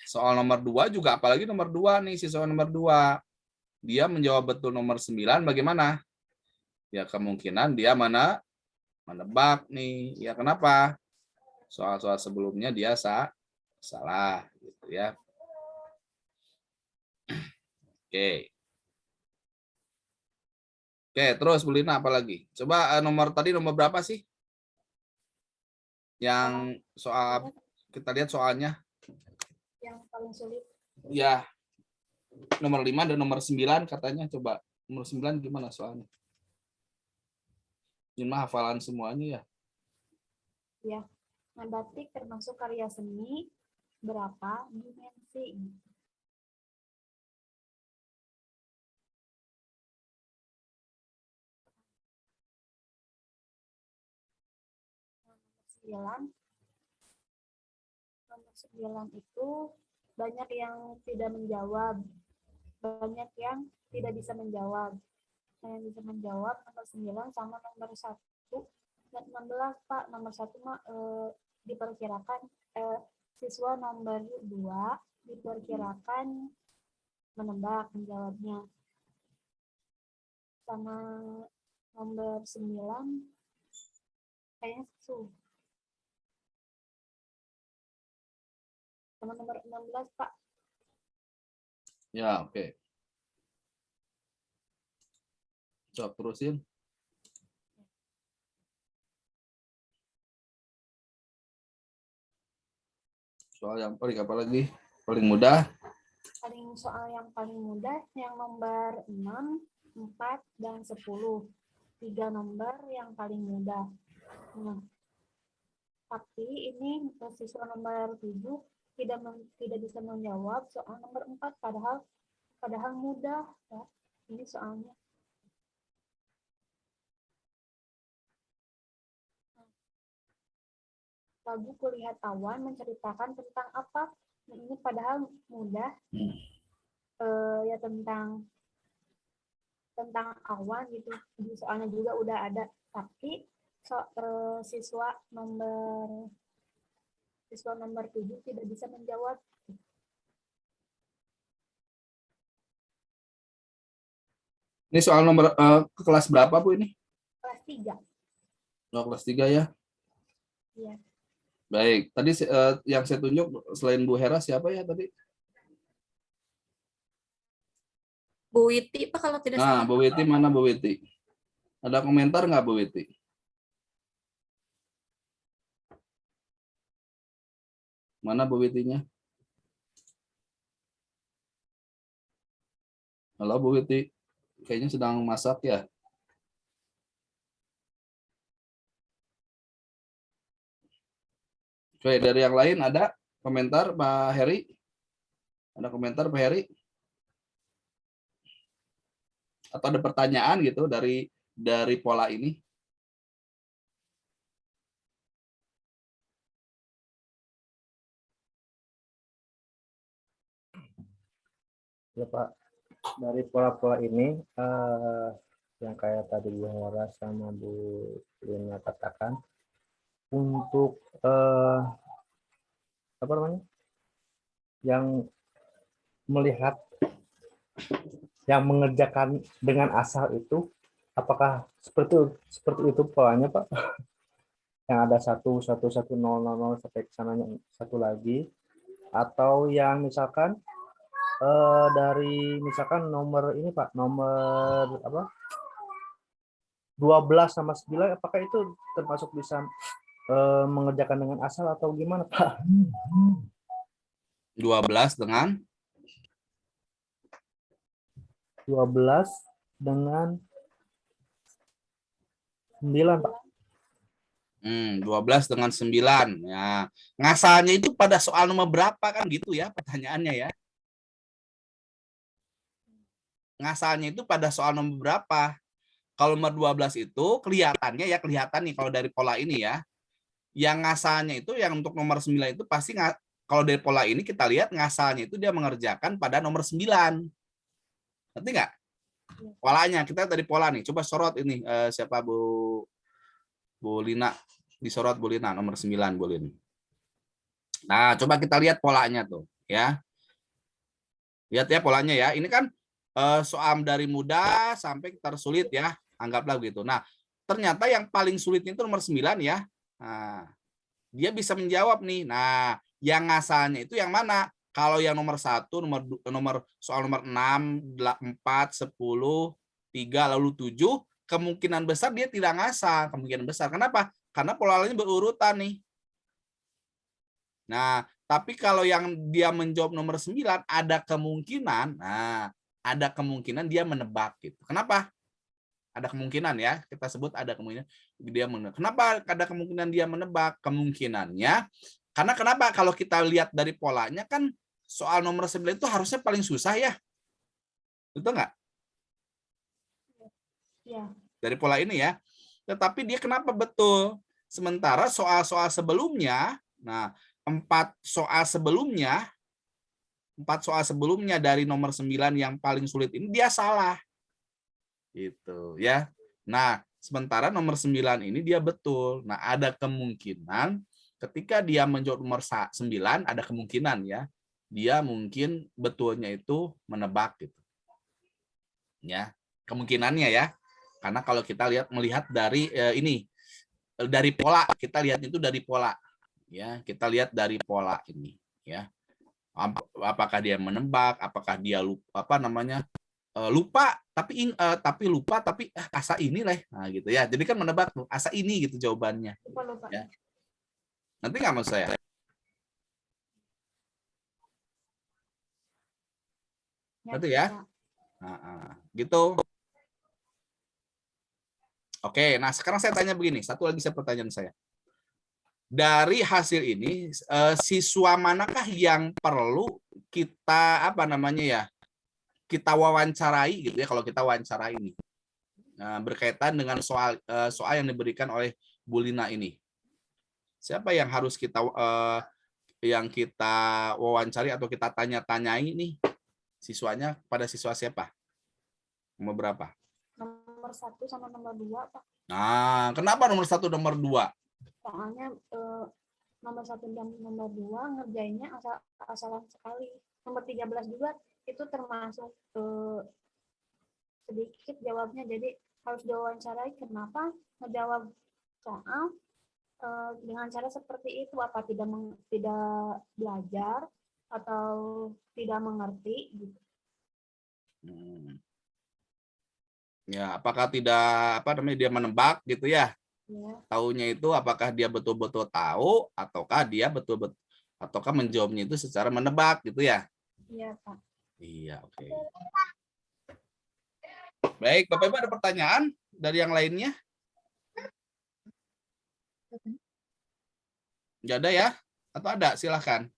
soal nomor 2 juga, apalagi nomor 2 nih, siswa nomor 2. Dia menjawab betul nomor 9 bagaimana? Ya kemungkinan dia menebak nih. Ya kenapa? Soal-soal sebelumnya dia salah gitu ya. Oke. Oke, terus Bu Lina apa lagi? Coba tadi nomor berapa sih? Yang soal kita lihat soalnya. Yang paling sulit. Ya. Nomor 5 dan nomor 9 katanya, coba. Nomor 9 gimana soalnya? Ini mah hafalan semuanya ya. Ya. Nah, batik termasuk karya seni berapa dimensi? Nomor 9 itu banyak yang tidak menjawab, banyak yang tidak bisa menjawab. Nah, yang bisa menjawab nomor 9 sama nomor 1 dan 16, Pak. Nomor 1 mah diperkirakan siswa nomor 2 diperkirakan menebak menjawabnya. Sama nomor 9 kayaknya sama nomor 16, Pak. Ya, oke. Coba terusin. Soal yang paling apa lagi? Paling mudah? Soal yang paling mudah yang nomor 6, 4, dan 10. 3 nomor yang paling mudah. Nah, tapi ini siswa nomor 7 tidak bisa menjawab soal nomor 4 padahal mudah ya. Ini soalnya. Lagu Kulihat Awan menceritakan tentang apa? Nah, ini padahal mudah. Ya tentang tentang awan gitu, di soalnya juga udah ada, tapi siswa nomor 7 tidak bisa menjawab. Ini soal nomor kelas berapa Bu ini? Kelas 3. Oh, kelas 3 ya. Iya. Baik, tadi yang saya tunjuk selain Bu Hera siapa ya tadi? Bu Witi, Pak, kalau tidak Nah, salah. Bu Witi mana Bu Witi? Ada komentar nggak Bu Witi? Mana Bu Witinya? Halo Bu Witi, kayaknya sedang masak ya. Oke, dari yang lain ada komentar Pak Heri? Ada komentar Pak Heri? Atau ada pertanyaan gitu dari pola ini? Ya Pak, dari pola-pola ini yang kayak tadi Bu Hera sama Bu Lina katakan, untuk apa namanya, yang melihat, yang mengerjakan dengan asal itu, apakah seperti itu polanya Pak? Yang ada 1 1 1 0 0 0 sampai ke sananya satu lagi, atau yang misalkan dari misalkan nomor ini Pak, nomor apa, 12 sama 9, apakah itu termasuk bisa mengerjakan dengan asal atau gimana Pak? 12 dengan 12 dengan 9 Pak. 12 dengan 9. Ya. Ngasalnya itu pada soal nomor berapa kan gitu ya pertanyaannya ya. Ngasalnya itu pada soal nomor berapa? Kalau nomor 12 itu kelihatannya ya, kelihatan nih kalau dari pola ini ya. Yang ngasalnya itu yang untuk nomor 9 itu pasti kalau dari pola ini kita lihat ngasalnya itu dia mengerjakan pada nomor 9. Ngerti nggak? Polanya kita dari pola nih. Coba sorot ini siapa Bu Lina, disorot Bu Lina nomor 9 Bu Lina. Nah, coba kita lihat polanya tuh ya. Lihat ya polanya ya. Ini kan soal dari mudah sampai tersulit ya, anggaplah begitu. Nah, ternyata yang paling sulit itu nomor 9 ya. Nah, dia bisa menjawab nih. Nah, yang ngasalnya itu yang mana? Kalau yang nomor 1, nomor soal nomor 6, 4, 10, 3 lalu 7, kemungkinan besar dia tidak ngasal, kemungkinan besar. Kenapa? Karena polanya berurutan nih. Nah, tapi kalau yang dia menjawab nomor 9 ada kemungkinan, ada kemungkinan dia menebak gitu. Kenapa? Ada kemungkinan ya, kita sebut ada kemungkinan dia menebak. Kenapa ada kemungkinan dia menebak? Kemungkinannya karena kenapa? Kalau kita lihat dari polanya kan soal nomor 9 itu harusnya paling susah ya. Betul nggak? Ya. Dari pola ini ya. Tetapi dia kenapa betul? Sementara soal-soal sebelumnya, nah 4 soal sebelumnya dari nomor 9 yang paling sulit ini dia salah. Gitu ya. Nah, sementara nomor 9 ini dia betul. Nah, ada kemungkinan ketika dia menjawab nomor 9 ada kemungkinan ya. Dia mungkin betulnya itu menebak gitu. Ya, kemungkinannya ya. Karena kalau kita melihat dari ini dari pola, kita lihat itu dari pola. Ya, kita lihat dari pola ini ya. Apakah dia menebak, apakah dia lupa tapi asa ini lah, nah gitu ya. Jadi kan menebak tuh asa ini gitu jawabannya. Lupa. Ya. Nanti nggak maksud saya? Nanti ya. Gitu. Oke, nah sekarang saya tanya begini, satu lagi pertanyaan saya. Dari hasil ini, siswa manakah yang perlu kita kita wawancarai gitu ya, kalau kita wawancarai ini berkaitan dengan soal yang diberikan oleh Bu Lina ini. Siapa yang harus kita wawancari atau kita tanya-tanyai nih siswanya, pada siswa siapa? Nomor berapa? nomor 1 sama nomor 2, Pak. Nah, kenapa nomor 1, nomor 2? Soalnya nomor 1 dan nomor 2 ngerjainnya asal-asalan sekali. Nomor 13 juga itu termasuk sedikit jawabnya, jadi harus diwawancarai kenapa menjawab soal dengan cara seperti itu, apa tidak belajar atau tidak mengerti gitu. Ya, apakah tidak dia menebak gitu ya? Ya. Taunya itu apakah dia betul-betul tahu ataukah dia ataukah menjawabnya itu secara menebak gitu ya? Iya, Pak. Iya, oke. Baik, Bapak Ibu ada pertanyaan dari yang lainnya? Nggak ada ya? Atau ada? Silahkan.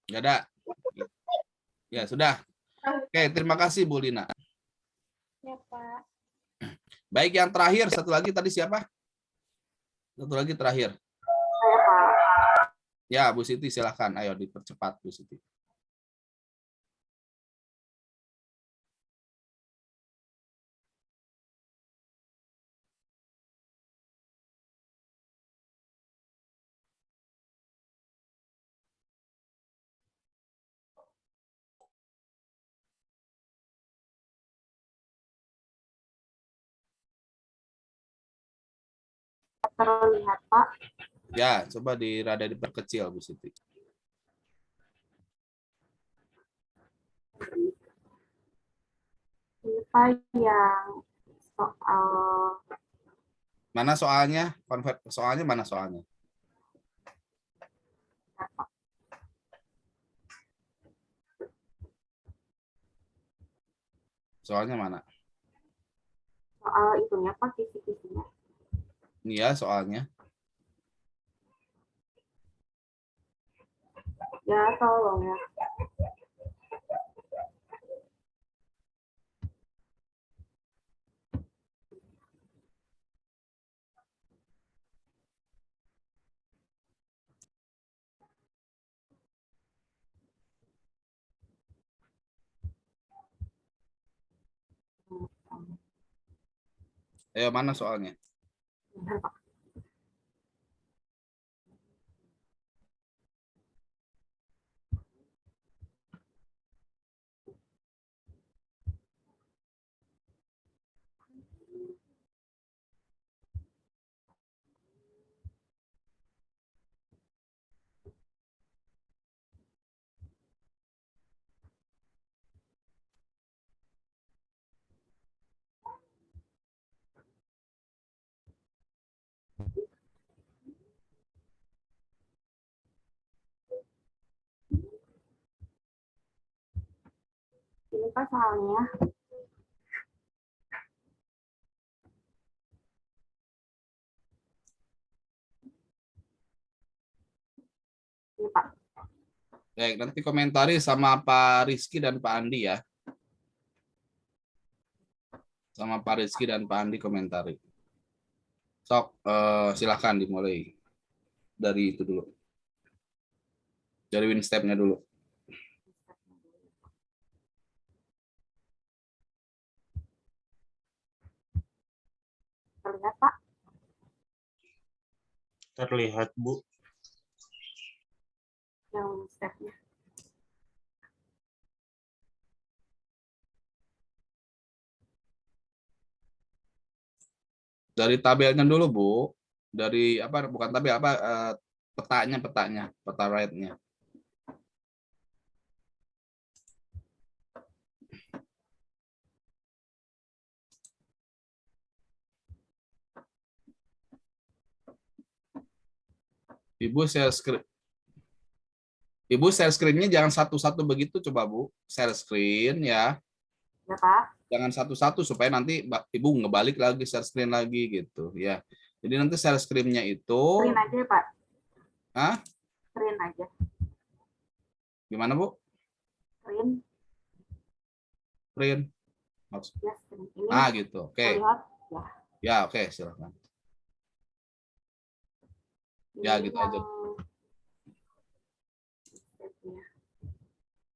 Nggak ada? Ya, sudah. Oke, terima kasih Bu Lina. Ya, Pak. Baik, yang terakhir, satu lagi tadi siapa? Satu lagi terakhir. Ya, Bu Siti silahkan. Ayo dipercepat, Bu Siti. Terlihat, Pak. Ya, coba rada diperkecil, Bu Siti. Ini Pak yang soal Mana soalnya? Soalnya mana soalnya? Soalnya mana? soal itunya Pak, kisi-kisinya. Iya, soalnya. Ya, tolong ya. Ayo, mana soalnya? Bentar, Pak. Ini Pak soalnya. Ini Pak. Baik, nanti komentari sama Pak Rizky dan Pak Andi ya. Sama Pak Rizky dan Pak Andi komentari. Sok, silahkan dimulai dari itu dulu. Dari win step-nya dulu. Terlihat, Pak. Terlihat, Bu. Yang stepnya. Dari tabelnya dulu, Bu. Dari apa? Bukan tabel apa? Petanya, peta right-nya. Ibu share screen. Ibu share screen-nya jangan satu-satu begitu, coba Bu. Share screen ya. Ya, Pak. Jangan satu-satu supaya nanti Ibu ngebalik lagi share screen lagi gitu ya. Jadi nanti share screen-nya itu. Screen aja, Pak. Hah? Screen aja. Gimana, Bu? Screen. Print. Ya, screen. Ini Gitu. Oke. terlihat, ya. Ya, oke, silakan. Ya, gitu aja.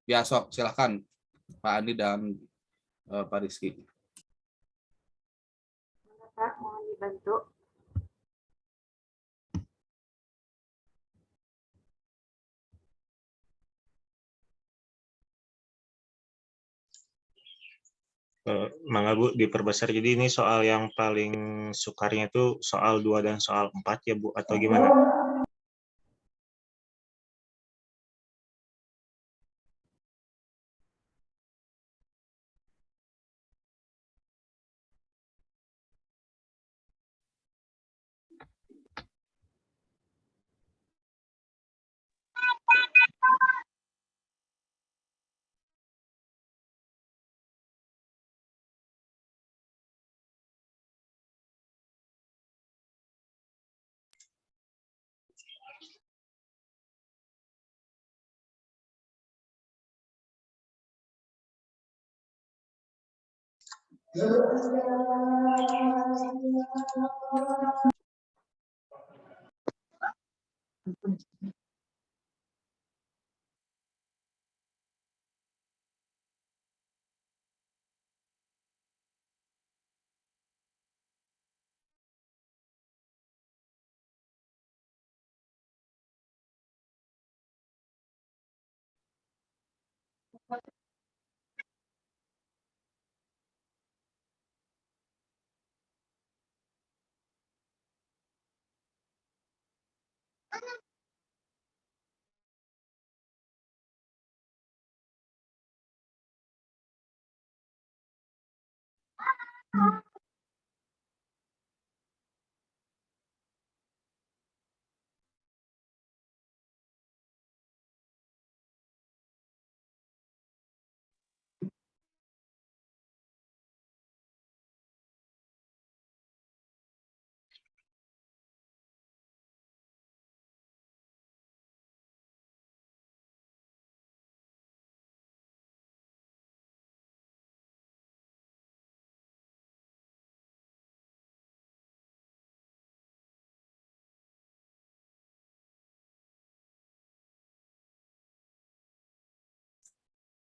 Ya, sok silakan Pak Andi dan Pak Rizky. Pak, mohon dibantu. Mangga Bu, diperbesar. Jadi ini soal yang paling sukarnya itu soal 2 dan soal 4 ya Bu, atau gimana?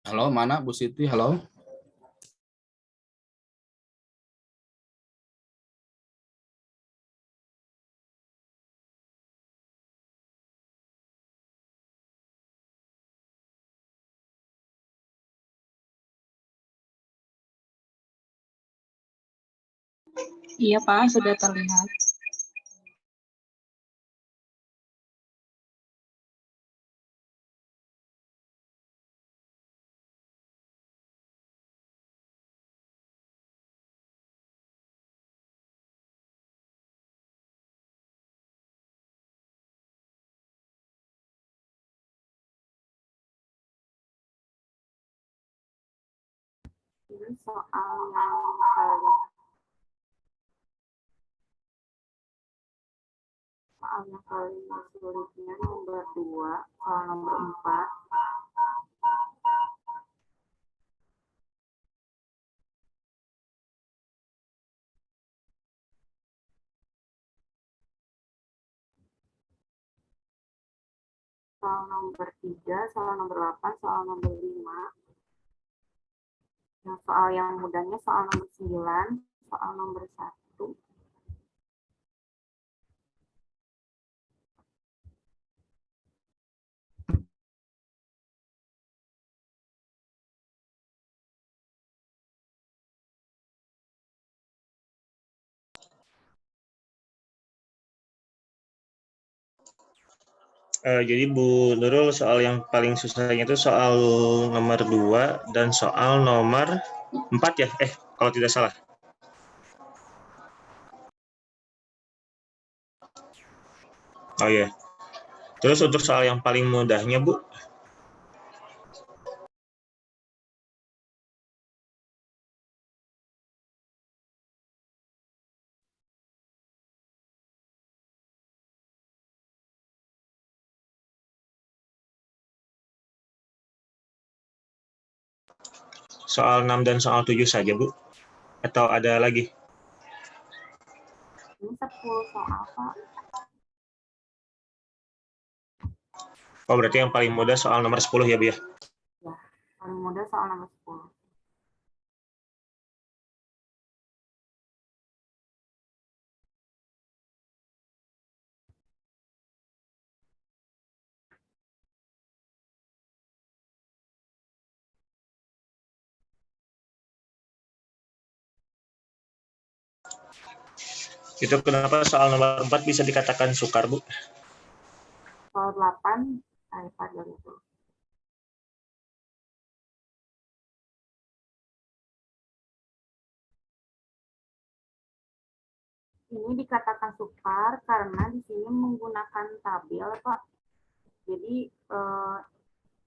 Halo, mana Bu Siti? Halo. Iya Pak, sudah terlihat. Ini soal yang paling sulitnya nomor 2, soal nomor 4. Soal nomor 3, soal nomor 8, soal nomor 5. Yang soal yang mudahnya soal nomor 9, soal nomor 1. Jadi Bu Nurul, soal yang paling susahnya itu soal nomor 2 dan soal nomor 4 ya? Kalau tidak salah. Oh iya. Terus untuk soal yang paling mudahnya Bu? Soal 6 dan soal 7 saja Bu? Atau ada lagi? Ini 10 soal, Pak. Oh berarti yang paling mudah soal nomor 10 ya Bu ya? Ya. Paling mudah soal nomor 10. Itu kenapa soal nomor 4 bisa dikatakan sukar, Bu? Soal 8, saya pada itu. Ini dikatakan sukar karena di sini menggunakan tabel, Pak. Jadi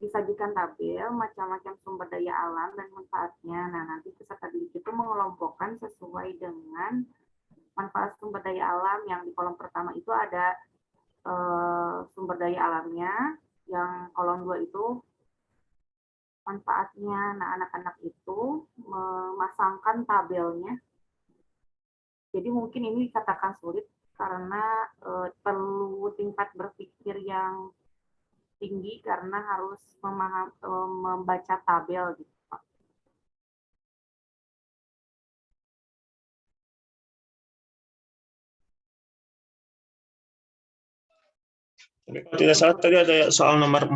disajikan tabel macam-macam sumber daya alam dan manfaatnya. Nah, nanti peserta didik itu mengelompokkan sesuai dengan manfaat sumber daya alam. Yang di kolom pertama itu ada sumber daya alamnya, yang kolom 2 itu manfaatnya. Nah, anak-anak itu memasangkan tabelnya. Jadi mungkin ini dikatakan sulit karena perlu tingkat berpikir yang tinggi karena harus membaca tabel gitu, Pak. Tapi kalau tidak salah tadi ada soal nomor 4,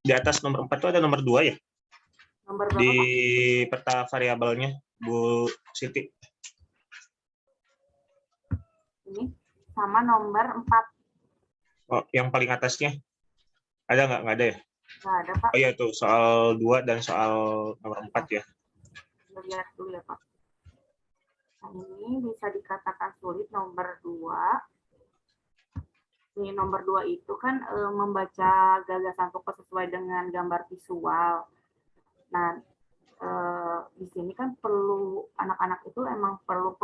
di atas nomor 4 itu ada nomor 2 ya? Nomor berapa, Di Pak? peta variabelnya, Bu Siti. Ini sama nomor 4. Oh, yang paling atasnya. Ada nggak? Nggak ada ya? Nggak ada, Pak. Oh iya tuh, soal 2 dan soal nomor 4 ya. Lihat dulu ya, Pak. Nah, ini bisa dikatakan sulit nomor 2. Ini nomor 2 itu kan membaca gagasan pokok sesuai dengan gambar visual. Nah, di sini kan perlu anak-anak itu emang perlu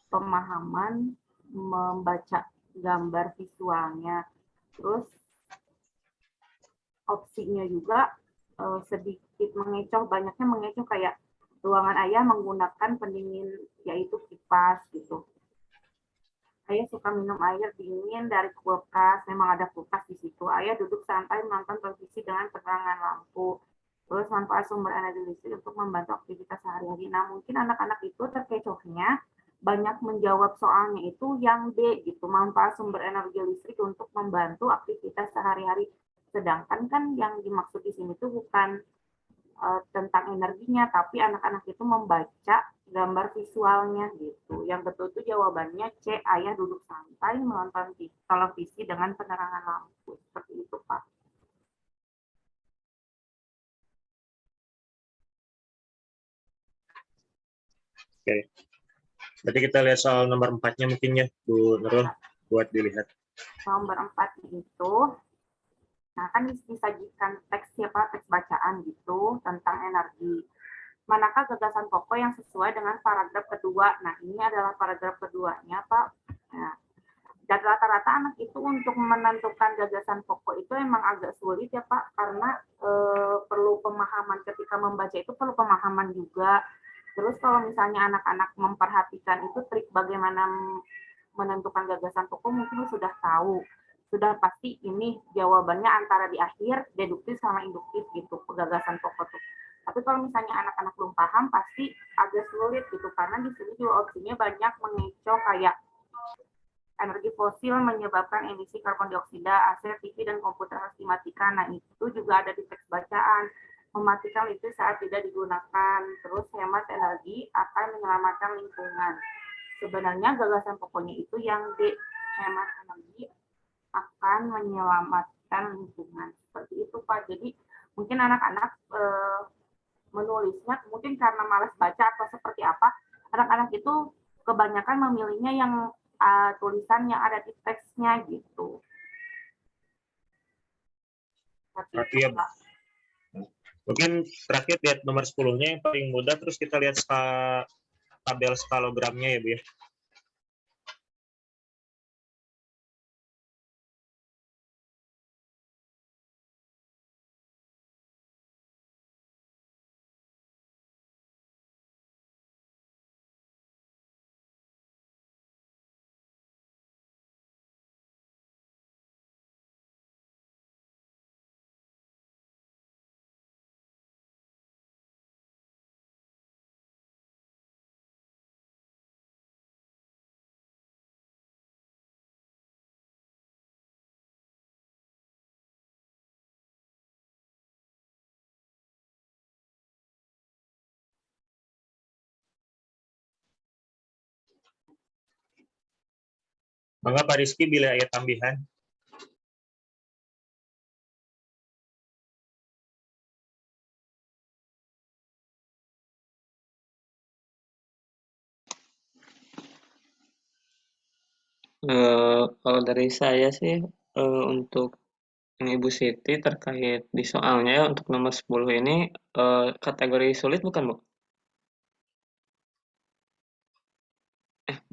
pemahaman membaca gambar visualnya. Terus opsinya juga sedikit mengecoh, banyaknya mengecoh kayak ruangan ayah menggunakan pendingin yaitu kipas gitu. Ayah suka minum air dingin dari kulkas, memang ada kulkas di situ. Ayah duduk santai menonton televisi dengan penerangan lampu. Terus manfaat sumber energi listrik untuk membantu aktivitas sehari-hari. Nah, mungkin anak-anak itu terkecohnya banyak menjawab soalnya itu yang B gitu, manfaat sumber energi listrik untuk membantu aktivitas sehari-hari. Sedangkan kan yang dimaksud di sini tuh bukan tentang energinya, tapi anak-anak itu membaca gambar visualnya gitu. Yang betul itu jawabannya C, ayah duduk santai menonton televisi dengan penerangan lampu. Seperti itu, Pak. Oke. Berarti kita lihat soal nomor 4-nya mungkin ya, Bu Nurul, buat dilihat. Nomor 4 itu, nah kan disajikan teks ya Pak, teks bacaan gitu tentang energi. Manakah gagasan pokok yang sesuai dengan paragraf kedua? Nah, ini adalah paragraf keduanya, Pak. Nah, dan rata-rata anak itu untuk menentukan gagasan pokok itu emang agak sulit ya Pak, karena perlu pemahaman ketika membaca itu perlu pemahaman juga. Terus kalau misalnya anak-anak memperhatikan itu trik bagaimana menentukan gagasan pokok mungkin sudah tahu. Sudah pasti ini jawabannya antara di akhir deduktif sama induktif gitu, gagasan pokok tuh. Tapi kalau misalnya anak-anak belum paham pasti agak sulit gitu karena di sini juga opsinya banyak mengecoh kayak energi fosil menyebabkan emisi karbon dioksida, AC, TV, dan komputer harus dimatikan. Nah, itu juga ada di teks bacaan. Mematikan listrik saat tidak digunakan. Terus hemat energi akan menyelamatkan lingkungan. Sebenarnya gagasan pokoknya itu yang D, hemat energi akan menyelamatkan lingkungan. Seperti itu, Pak. Jadi mungkin anak-anak menulisnya mungkin karena malas baca atau seperti apa, anak-anak itu kebanyakan memilihnya yang tulisan yang ada di teksnya gitu. Berarti ya, mungkin terakhir lihat nomor 10-nya yang paling mudah, terus kita lihat tabel skalogramnya ya Bu ya. Mangga Pak Rizky bila ada tambahan. Kalau dari saya sih untuk ini Ibu Siti terkait di soalnya ya, untuk nomor 10 ini kategori sulit bukan, Bu?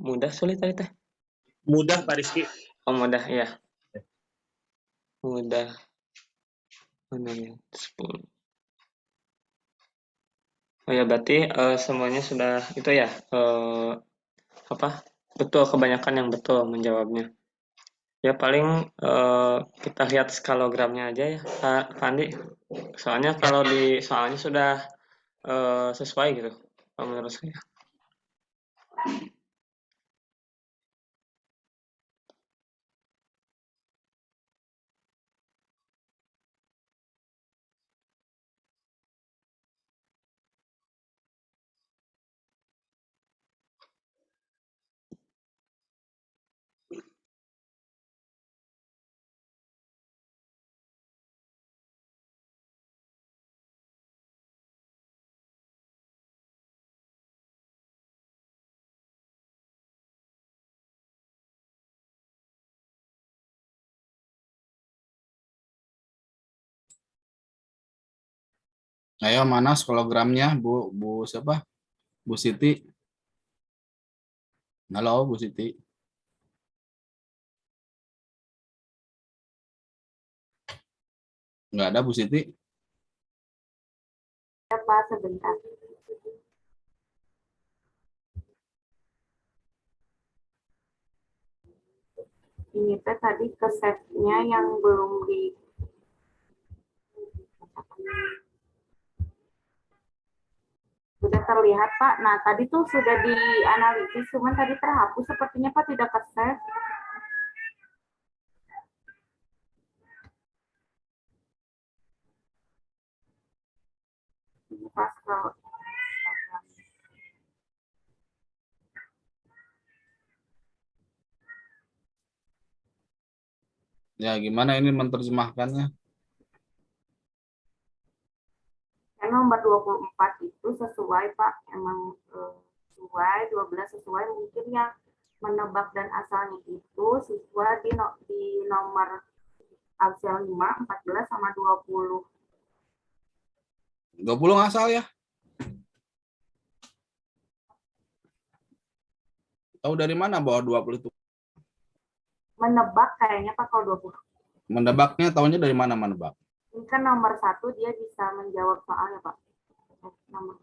Mudah sulit tadi teh? Mudah Pak Rizky. Oh, mudah ya. Mudah. Mana ya? 10. Oh ya, berarti semuanya sudah itu ya, apa? Betul, kebanyakan yang betul menjawabnya. Ya paling kita lihat skalogramnya aja ya, Pak Andi. Soalnya kalau di soalnya sudah sesuai gitu, kalau menurut saya. Ayo mana skologramnya Bu siapa? Bu Siti. Halo Bu Siti. Nggak ada Bu Siti. Ya Pak, sebentar. Ini teh tadi ke save-nya yang belum di sudah terlihat Pak. Nah tadi tuh sudah dianalisis, cuman tadi terhapus sepertinya Pak, tidak ke save. Ini Pak, scroll. Ya gimana ini menerjemahkannya? Yang nomor 24 itu sesuai Pak, emang sesuai, 12 sesuai, mungkin yang menebak dan asalnya itu siswa di nomor Alsel 5, 14 sama 20. 20 ngasal ya? Tahu dari mana bahwa 20 itu? Menebak kayaknya Pak kalau 20. Menebaknya tahunya dari mana menebak? Ini kan nomor 1 dia bisa menjawab soalnya Pak. Nomor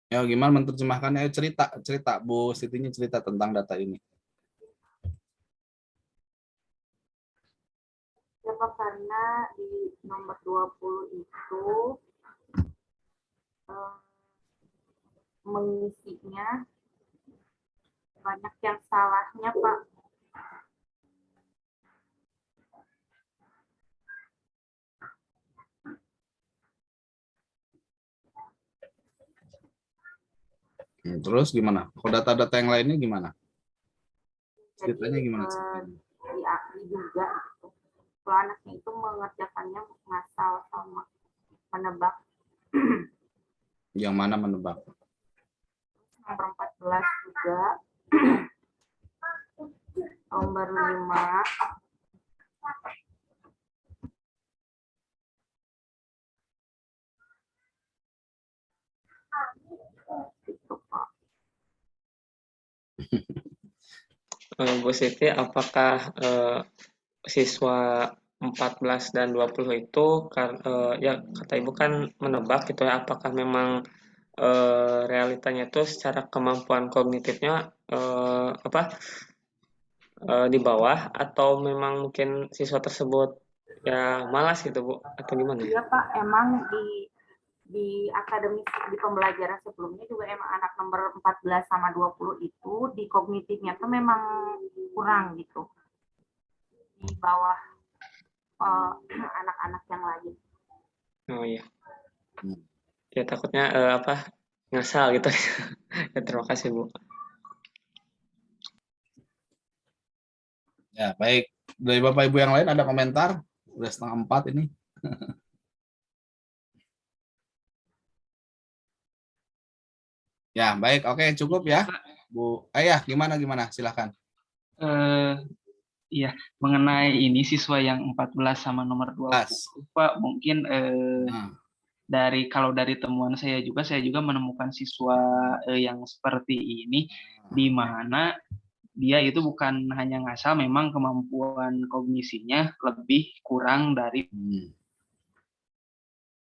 Ya gimana menerjemahkannya? Cerita Bu Sitinya cerita tentang data ini. ya Pak, karena di nomor 20 itu mengisinya banyak yang salahnya Pak. Terus gimana? Kalau data-data yang lainnya gimana? Jadi Ceritanya gimana ceritanya? diduga gitu. Kalau anaknya itu mengerjakannya ngasal sama menebak. Yang mana menebak? Nomor 14 juga. Nomor 5. Gitu, Pak. Bu Siti, apakah siswa 14 dan 20 itu ya kata Ibu kan menebak gitu ya, apakah memang realitanya itu secara kemampuan kognitifnya di bawah, atau memang mungkin siswa tersebut ya malas gitu Bu, atau gimana ya? Iya Pak, emang di akademis di pembelajaran sebelumnya juga emang anak nomor 14 sama 20 itu di kognitifnya tuh memang kurang gitu. Di bawah anak-anak yang lain. Oh iya. Ya takutnya apa ngasal gitu. Ya terima kasih Bu. Ya, baik. Dari Bapak Ibu yang lain ada komentar? Udah 3:30 ini. Ya, baik. Oke, cukup ya. Bu Ayah, gimana? Silakan. Iya, mengenai ini siswa yang 14 sama nomor 20, Pak, mungkin kalau dari temuan saya juga menemukan siswa yang seperti ini, di mana dia itu bukan hanya ngasal, memang kemampuan kognisinya lebih kurang dari.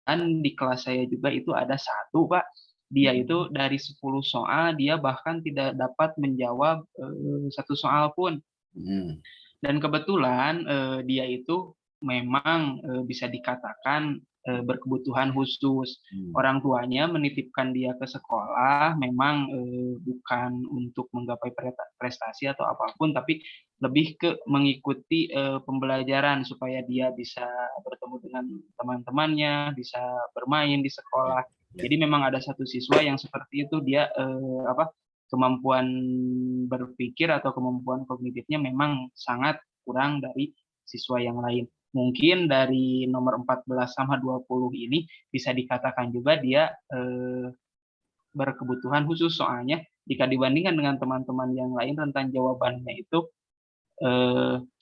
Dan di kelas saya juga itu ada satu, Pak, dia itu dari 10 soal, dia bahkan tidak dapat menjawab 1 soal pun. Dan kebetulan dia itu memang bisa dikatakan berkebutuhan khusus. Orang tuanya menitipkan dia ke sekolah memang bukan untuk menggapai prestasi atau apapun, tapi lebih ke mengikuti pembelajaran supaya dia bisa bertemu dengan teman-temannya, bisa bermain di sekolah. Jadi memang ada satu siswa yang seperti itu, dia kemampuan berpikir atau kemampuan kognitifnya memang sangat kurang dari siswa yang lain. Mungkin dari nomor 14 sama 20 ini bisa dikatakan juga dia berkebutuhan khusus, soalnya jika dibandingkan dengan teman-teman yang lain tentang jawabannya itu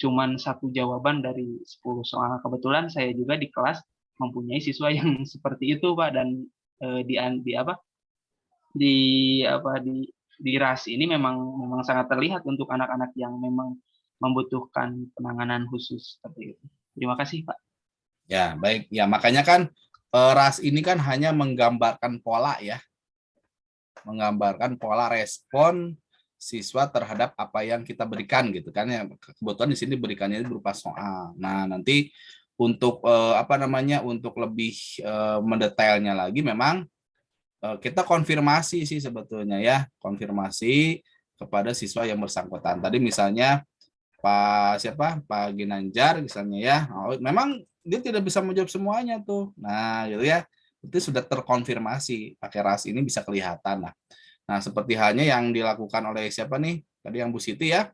cuman 1 jawaban dari 10 soal. Kebetulan saya juga di kelas mempunyai siswa yang seperti itu, Pak, dan di RAS ini memang sangat terlihat untuk anak-anak yang memang membutuhkan penanganan khusus seperti itu. Terima kasih, Pak. Ya, baik. Ya, makanya kan RAS ini kan hanya menggambarkan pola ya. Menggambarkan pola respon siswa terhadap apa yang kita berikan gitu kan ya. Kebetulan di sini berikannya berupa soal. Nah, nanti untuk untuk lebih mendetailnya lagi memang kita konfirmasi sih sebetulnya ya, konfirmasi kepada siswa yang bersangkutan. Tadi misalnya Pak Ginanjar misalnya ya, memang dia tidak bisa menjawab semuanya tuh. Nah, gitu ya. Itu sudah terkonfirmasi pakai RAS ini bisa kelihatan lah. Nah, seperti halnya yang dilakukan oleh siapa nih? Tadi yang Bu Siti ya.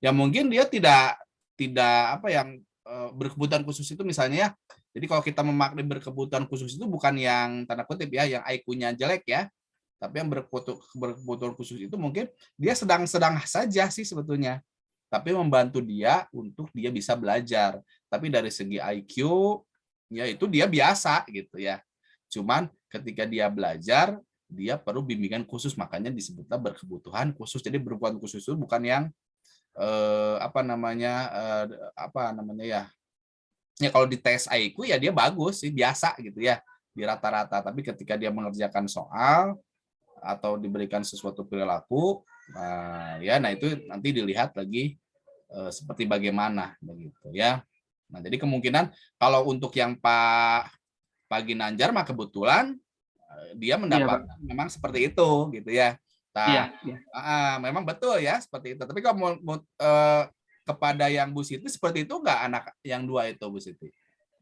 Ya mungkin dia tidak berkebutuhan khusus itu misalnya ya. Jadi kalau kita memaknai berkebutuhan khusus itu bukan yang tanda kutip ya, yang IQ-nya jelek ya. Tapi yang berkebutuhan khusus itu mungkin dia sedang-sedang saja sih sebetulnya. Tapi membantu dia untuk dia bisa belajar. Tapi dari segi IQ, ya itu dia biasa gitu ya. Cuman ketika dia belajar, dia perlu bimbingan khusus, makanya disebutnya berkebutuhan khusus. Jadi berkebutuhan khusus itu bukan yang ya kalau di tes IQ ya dia bagus sih, biasa gitu ya, di rata-rata. Tapi ketika dia mengerjakan soal atau diberikan sesuatu perilaku, nah itu nanti dilihat lagi seperti bagaimana begitu ya. Nah, jadi kemungkinan kalau untuk yang Pak Ginanjar mah kebetulan dia mendapatkan memang seperti itu gitu ya. Memang betul ya seperti itu. Tapi kalau kepada yang Bu Siti seperti itu enggak, anak yang 2 itu Bu Siti?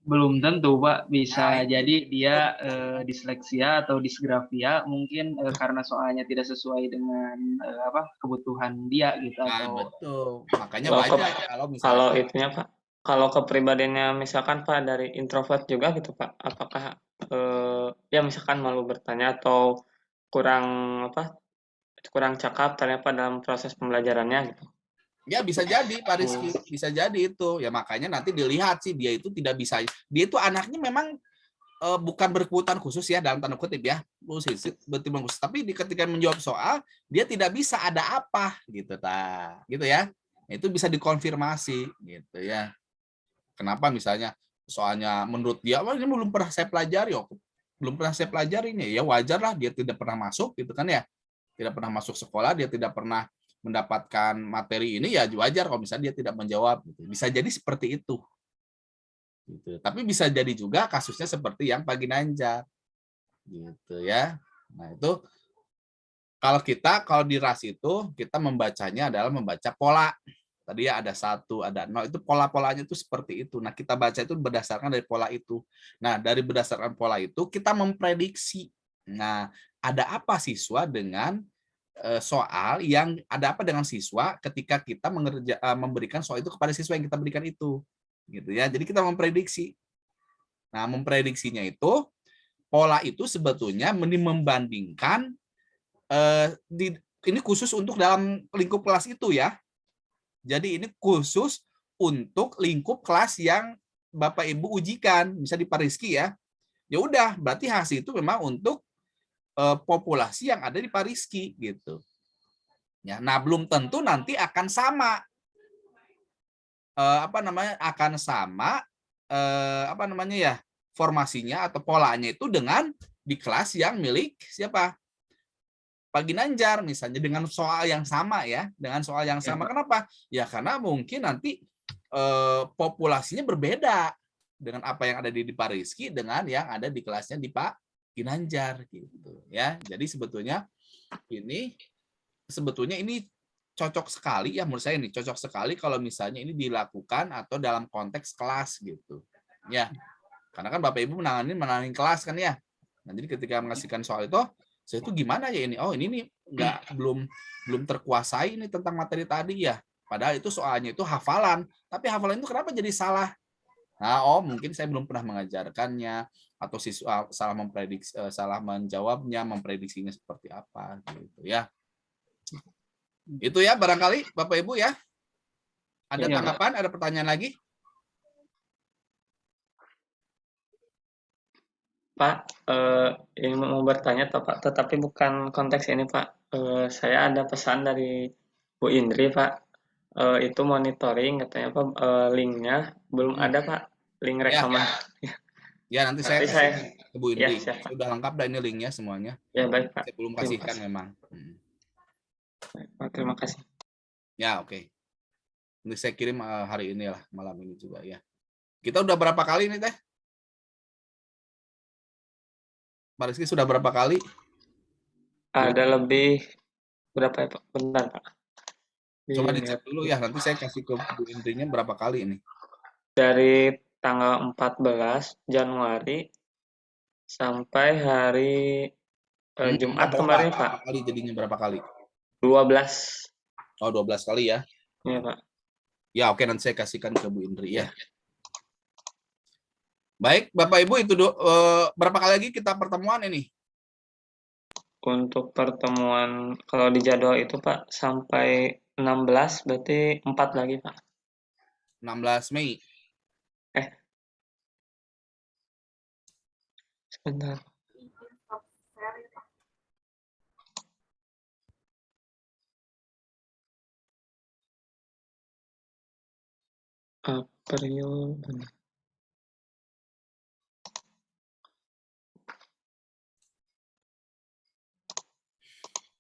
Belum tentu, Pak. Bisa jadi dia disleksia atau disgrafia mungkin karena soalnya tidak sesuai dengan kebutuhan dia gitu. Betul. Makanya wajar kalau itunya Pak, kalau kepribadiannya misalkan Pak dari introvert juga gitu Pak, apakah ya misalkan malu bertanya atau kurang cakap ternyata dalam proses pembelajarannya gitu? Ya bisa jadi Pak Rizky, bisa jadi itu. Ya makanya nanti dilihat sih dia itu tidak bisa. Dia itu anaknya memang bukan berkebutuhan khusus ya dalam tanda kutip ya, berkebutuhan khusus. Tapi ketika menjawab soal dia tidak bisa ada apa gitu gitu ya. Itu bisa dikonfirmasi gitu ya. Kenapa misalnya soalnya menurut dia ini belum pernah saya pelajari, belum pernah saya pelajari ini ya wajar lah, dia tidak pernah masuk gitu kan ya. Tidak pernah masuk sekolah, dia tidak pernah mendapatkan materi ini, ya wajar kalau misalnya dia tidak menjawab gitu. Bisa jadi seperti itu gitu. Tapi bisa jadi juga kasusnya seperti yang Pak Ginanjar gitu ya. Nah, itu kalau di RAS itu kita membacanya adalah membaca pola. Tadi ya ada 1, ada 0, itu pola-polanya itu seperti itu. Nah, kita baca itu berdasarkan dari pola itu. Nah, dari berdasarkan pola itu kita memprediksi. Nah, ada apa siswa dengan soal yang ada apa dengan siswa ketika kita memberikan soal itu kepada siswa yang kita berikan itu. Gitu ya. Jadi kita memprediksi. Nah, memprediksinya itu pola itu sebetulnya membandingkan ini khusus untuk dalam lingkup kelas itu ya. Jadi ini khusus untuk lingkup kelas yang Bapak Ibu ujikan, bisa di Pariski ya. Ya udah, berarti hasil itu memang untuk populasi yang ada di Pariski gitu. Ya, nah belum tentu nanti akan sama formasinya atau polanya itu dengan di kelas yang milik siapa? Pak Ginanjar misalnya dengan soal yang sama ya, dengan soal yang sama. Kenapa? Ya karena mungkin nanti populasinya berbeda dengan apa yang ada di Pariski dengan yang ada di kelasnya di Pak Ginanjar gitu ya. Jadi sebetulnya ini cocok sekali ya menurut saya ini cocok sekali kalau misalnya ini dilakukan atau dalam konteks kelas gitu. Ya. Karena kan Bapak Ibu menangani kelas kan ya. Nah, jadi ketika mengasihkan soal itu saya itu gimana ya ini? Oh, ini nih belum terkuasai ini tentang materi tadi ya. Padahal itu soalnya itu hafalan. Tapi hafalan itu kenapa jadi salah? Nah, mungkin saya belum pernah mengajarkannya atau siswa salah menjawabnya, memprediksinya seperti apa gitu ya. Itu ya barangkali Bapak Ibu ya. Ada tanggapan, ada pertanyaan lagi? Pak, ini mau bertanya Pak, tetapi bukan konteks ini Pak. Saya ada pesan dari Bu Indri Pak. Itu monitoring katanya Pak, linknya belum ada Pak, link rekaman. Ya nanti saya kasih ke Bu Indri. Ya, sudah lengkap dah ini linknya semuanya. Ya baik Pak. Saya belum kasihkan memang. Pak, terima kasih. Ya oke. Nanti saya kirim hari ini lah, malam ini juga ya. Kita udah berapa kali ini teh? Pak Rizky sudah berapa kali? Ada lebih berapa ya Pak? Bentar Pak. Coba dicek dulu ya, nanti saya kasih ke Bu Indrinya berapa kali ini. Dari tanggal 14 Januari sampai hari Jumat kemarin Pak. Berapa kali jadinya berapa kali? 12. Oh 12 kali ya? Iya Pak. Ya oke, nanti saya kasihkan ke Bu Indri ya. Baik, Bapak Ibu itu berapa kali lagi kita pertemuan ini? Untuk pertemuan kalau di jadwal itu Pak sampai 16 berarti 4 lagi Pak. 16 Mei. Sebentar. April.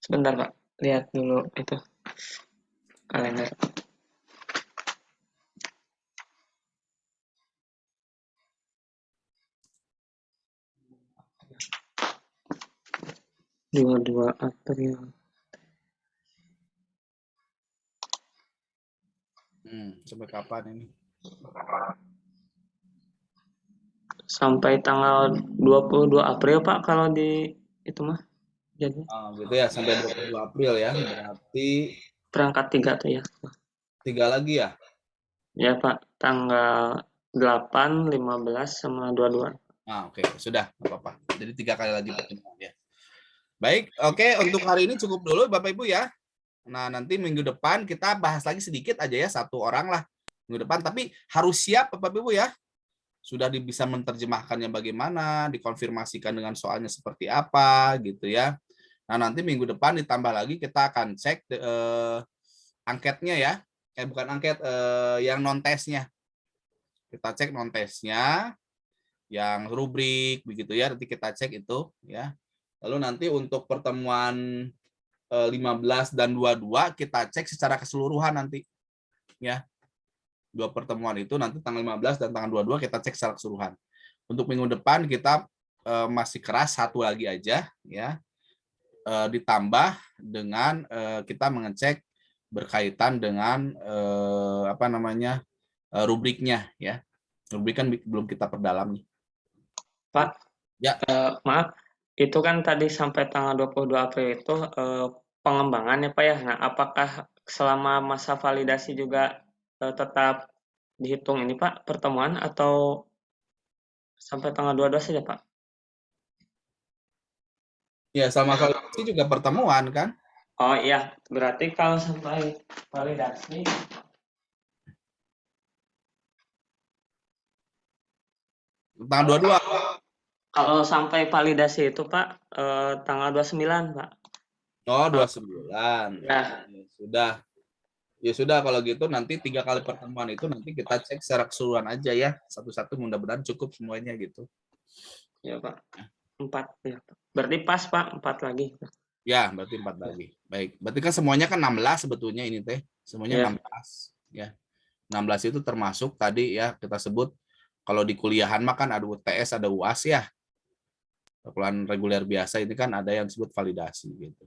Sebentar Pak, lihat dulu itu kalender. Dua April. Sampai kapan ini? Sampai tanggal 22 April Pak kalau di itu mah. Jadi. Gitu ya, sampai 22 April ya. Berarti berangkat 3 tuh ya. 3 lagi ya? Ya Pak, tanggal 8, 15 sama 22. Oke, sudah, nggak apa-apa. Jadi 3 kali lagi pertemuan ya. Baik, oke, untuk hari ini cukup dulu Bapak Ibu ya. Nah, nanti minggu depan kita bahas lagi sedikit aja ya, 1 orang lah minggu depan. Tapi harus siap Bapak Ibu ya. Sudah bisa menerjemahkannya bagaimana, dikonfirmasikan dengan soalnya seperti apa gitu ya. Nah, nanti minggu depan ditambah lagi kita akan cek angketnya ya. Bukan angket, yang non-tesnya. Kita cek non-tesnya, yang rubrik begitu ya, nanti kita cek itu ya. Lalu nanti untuk pertemuan 15 dan 22 kita cek secara keseluruhan nanti ya. 2 pertemuan itu nanti tanggal 15 dan tanggal 22 kita cek secara keseluruhan. Untuk minggu depan kita masih keras, satu lagi aja ya. Ditambah dengan kita mengecek berkaitan dengan rubriknya ya. Rubrik kan belum kita perdalam nih. Pak, ya. Maaf, itu kan tadi sampai tanggal 22 April itu pengembangan ya Pak ya. Nah, apakah selama masa validasi juga tetap dihitung ini Pak pertemuan atau sampai tanggal 22 saja Pak? Ya, sama validasi juga pertemuan kan? Oh iya, berarti kalau sampai validasi tanggal 22. Kalau sampai validasi itu Pak tanggal 29 Pak. Oh, 29. Ya. Ya sudah kalau gitu nanti 3 kali pertemuan itu nanti kita cek secara keseluruhan aja ya. Satu-satu mudah-mudahan cukup semuanya gitu. Ya Pak. 4 ya Pak. Berarti pas Pak 4 lagi. Ya, berarti 4 lagi. Baik. Berarti kan semuanya kan 16 sebetulnya ini teh. Semuanya 16 ya. 16 itu termasuk tadi ya kita sebut kalau di kuliahan mah kan ada UTS, ada UAS ya. Perkuliahan reguler biasa ini kan ada yang disebut validasi gitu.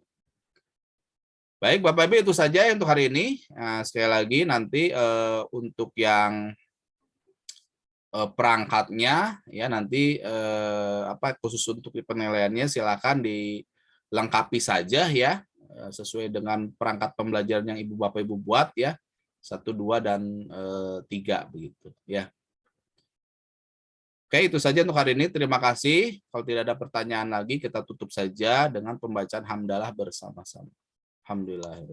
Baik, Bapak Ibu itu saja untuk hari ini. Nah, sekali lagi nanti untuk yang perangkatnya ya nanti khusus untuk penilaiannya silakan dilengkapi saja ya sesuai dengan perangkat pembelajaran yang Ibu Bapak Ibu buat ya 1, 2 dan 3 begitu ya. Oke, itu saja untuk hari ini. Terima kasih. Kalau tidak ada pertanyaan lagi, kita tutup saja dengan pembacaan hamdalah bersama-sama. Alhamdulillah.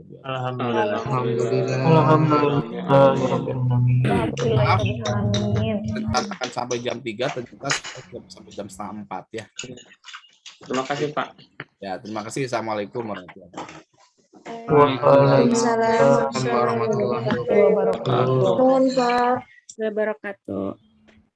Akan sampai jam 3, ternyata sampai jam setengah 4 ya. Terima kasih Pak. Ya, terima kasih. Assalamualaikum warahmatullahi wabarakatuh. Waalaikumsalam warahmatullahi wabarakatuh.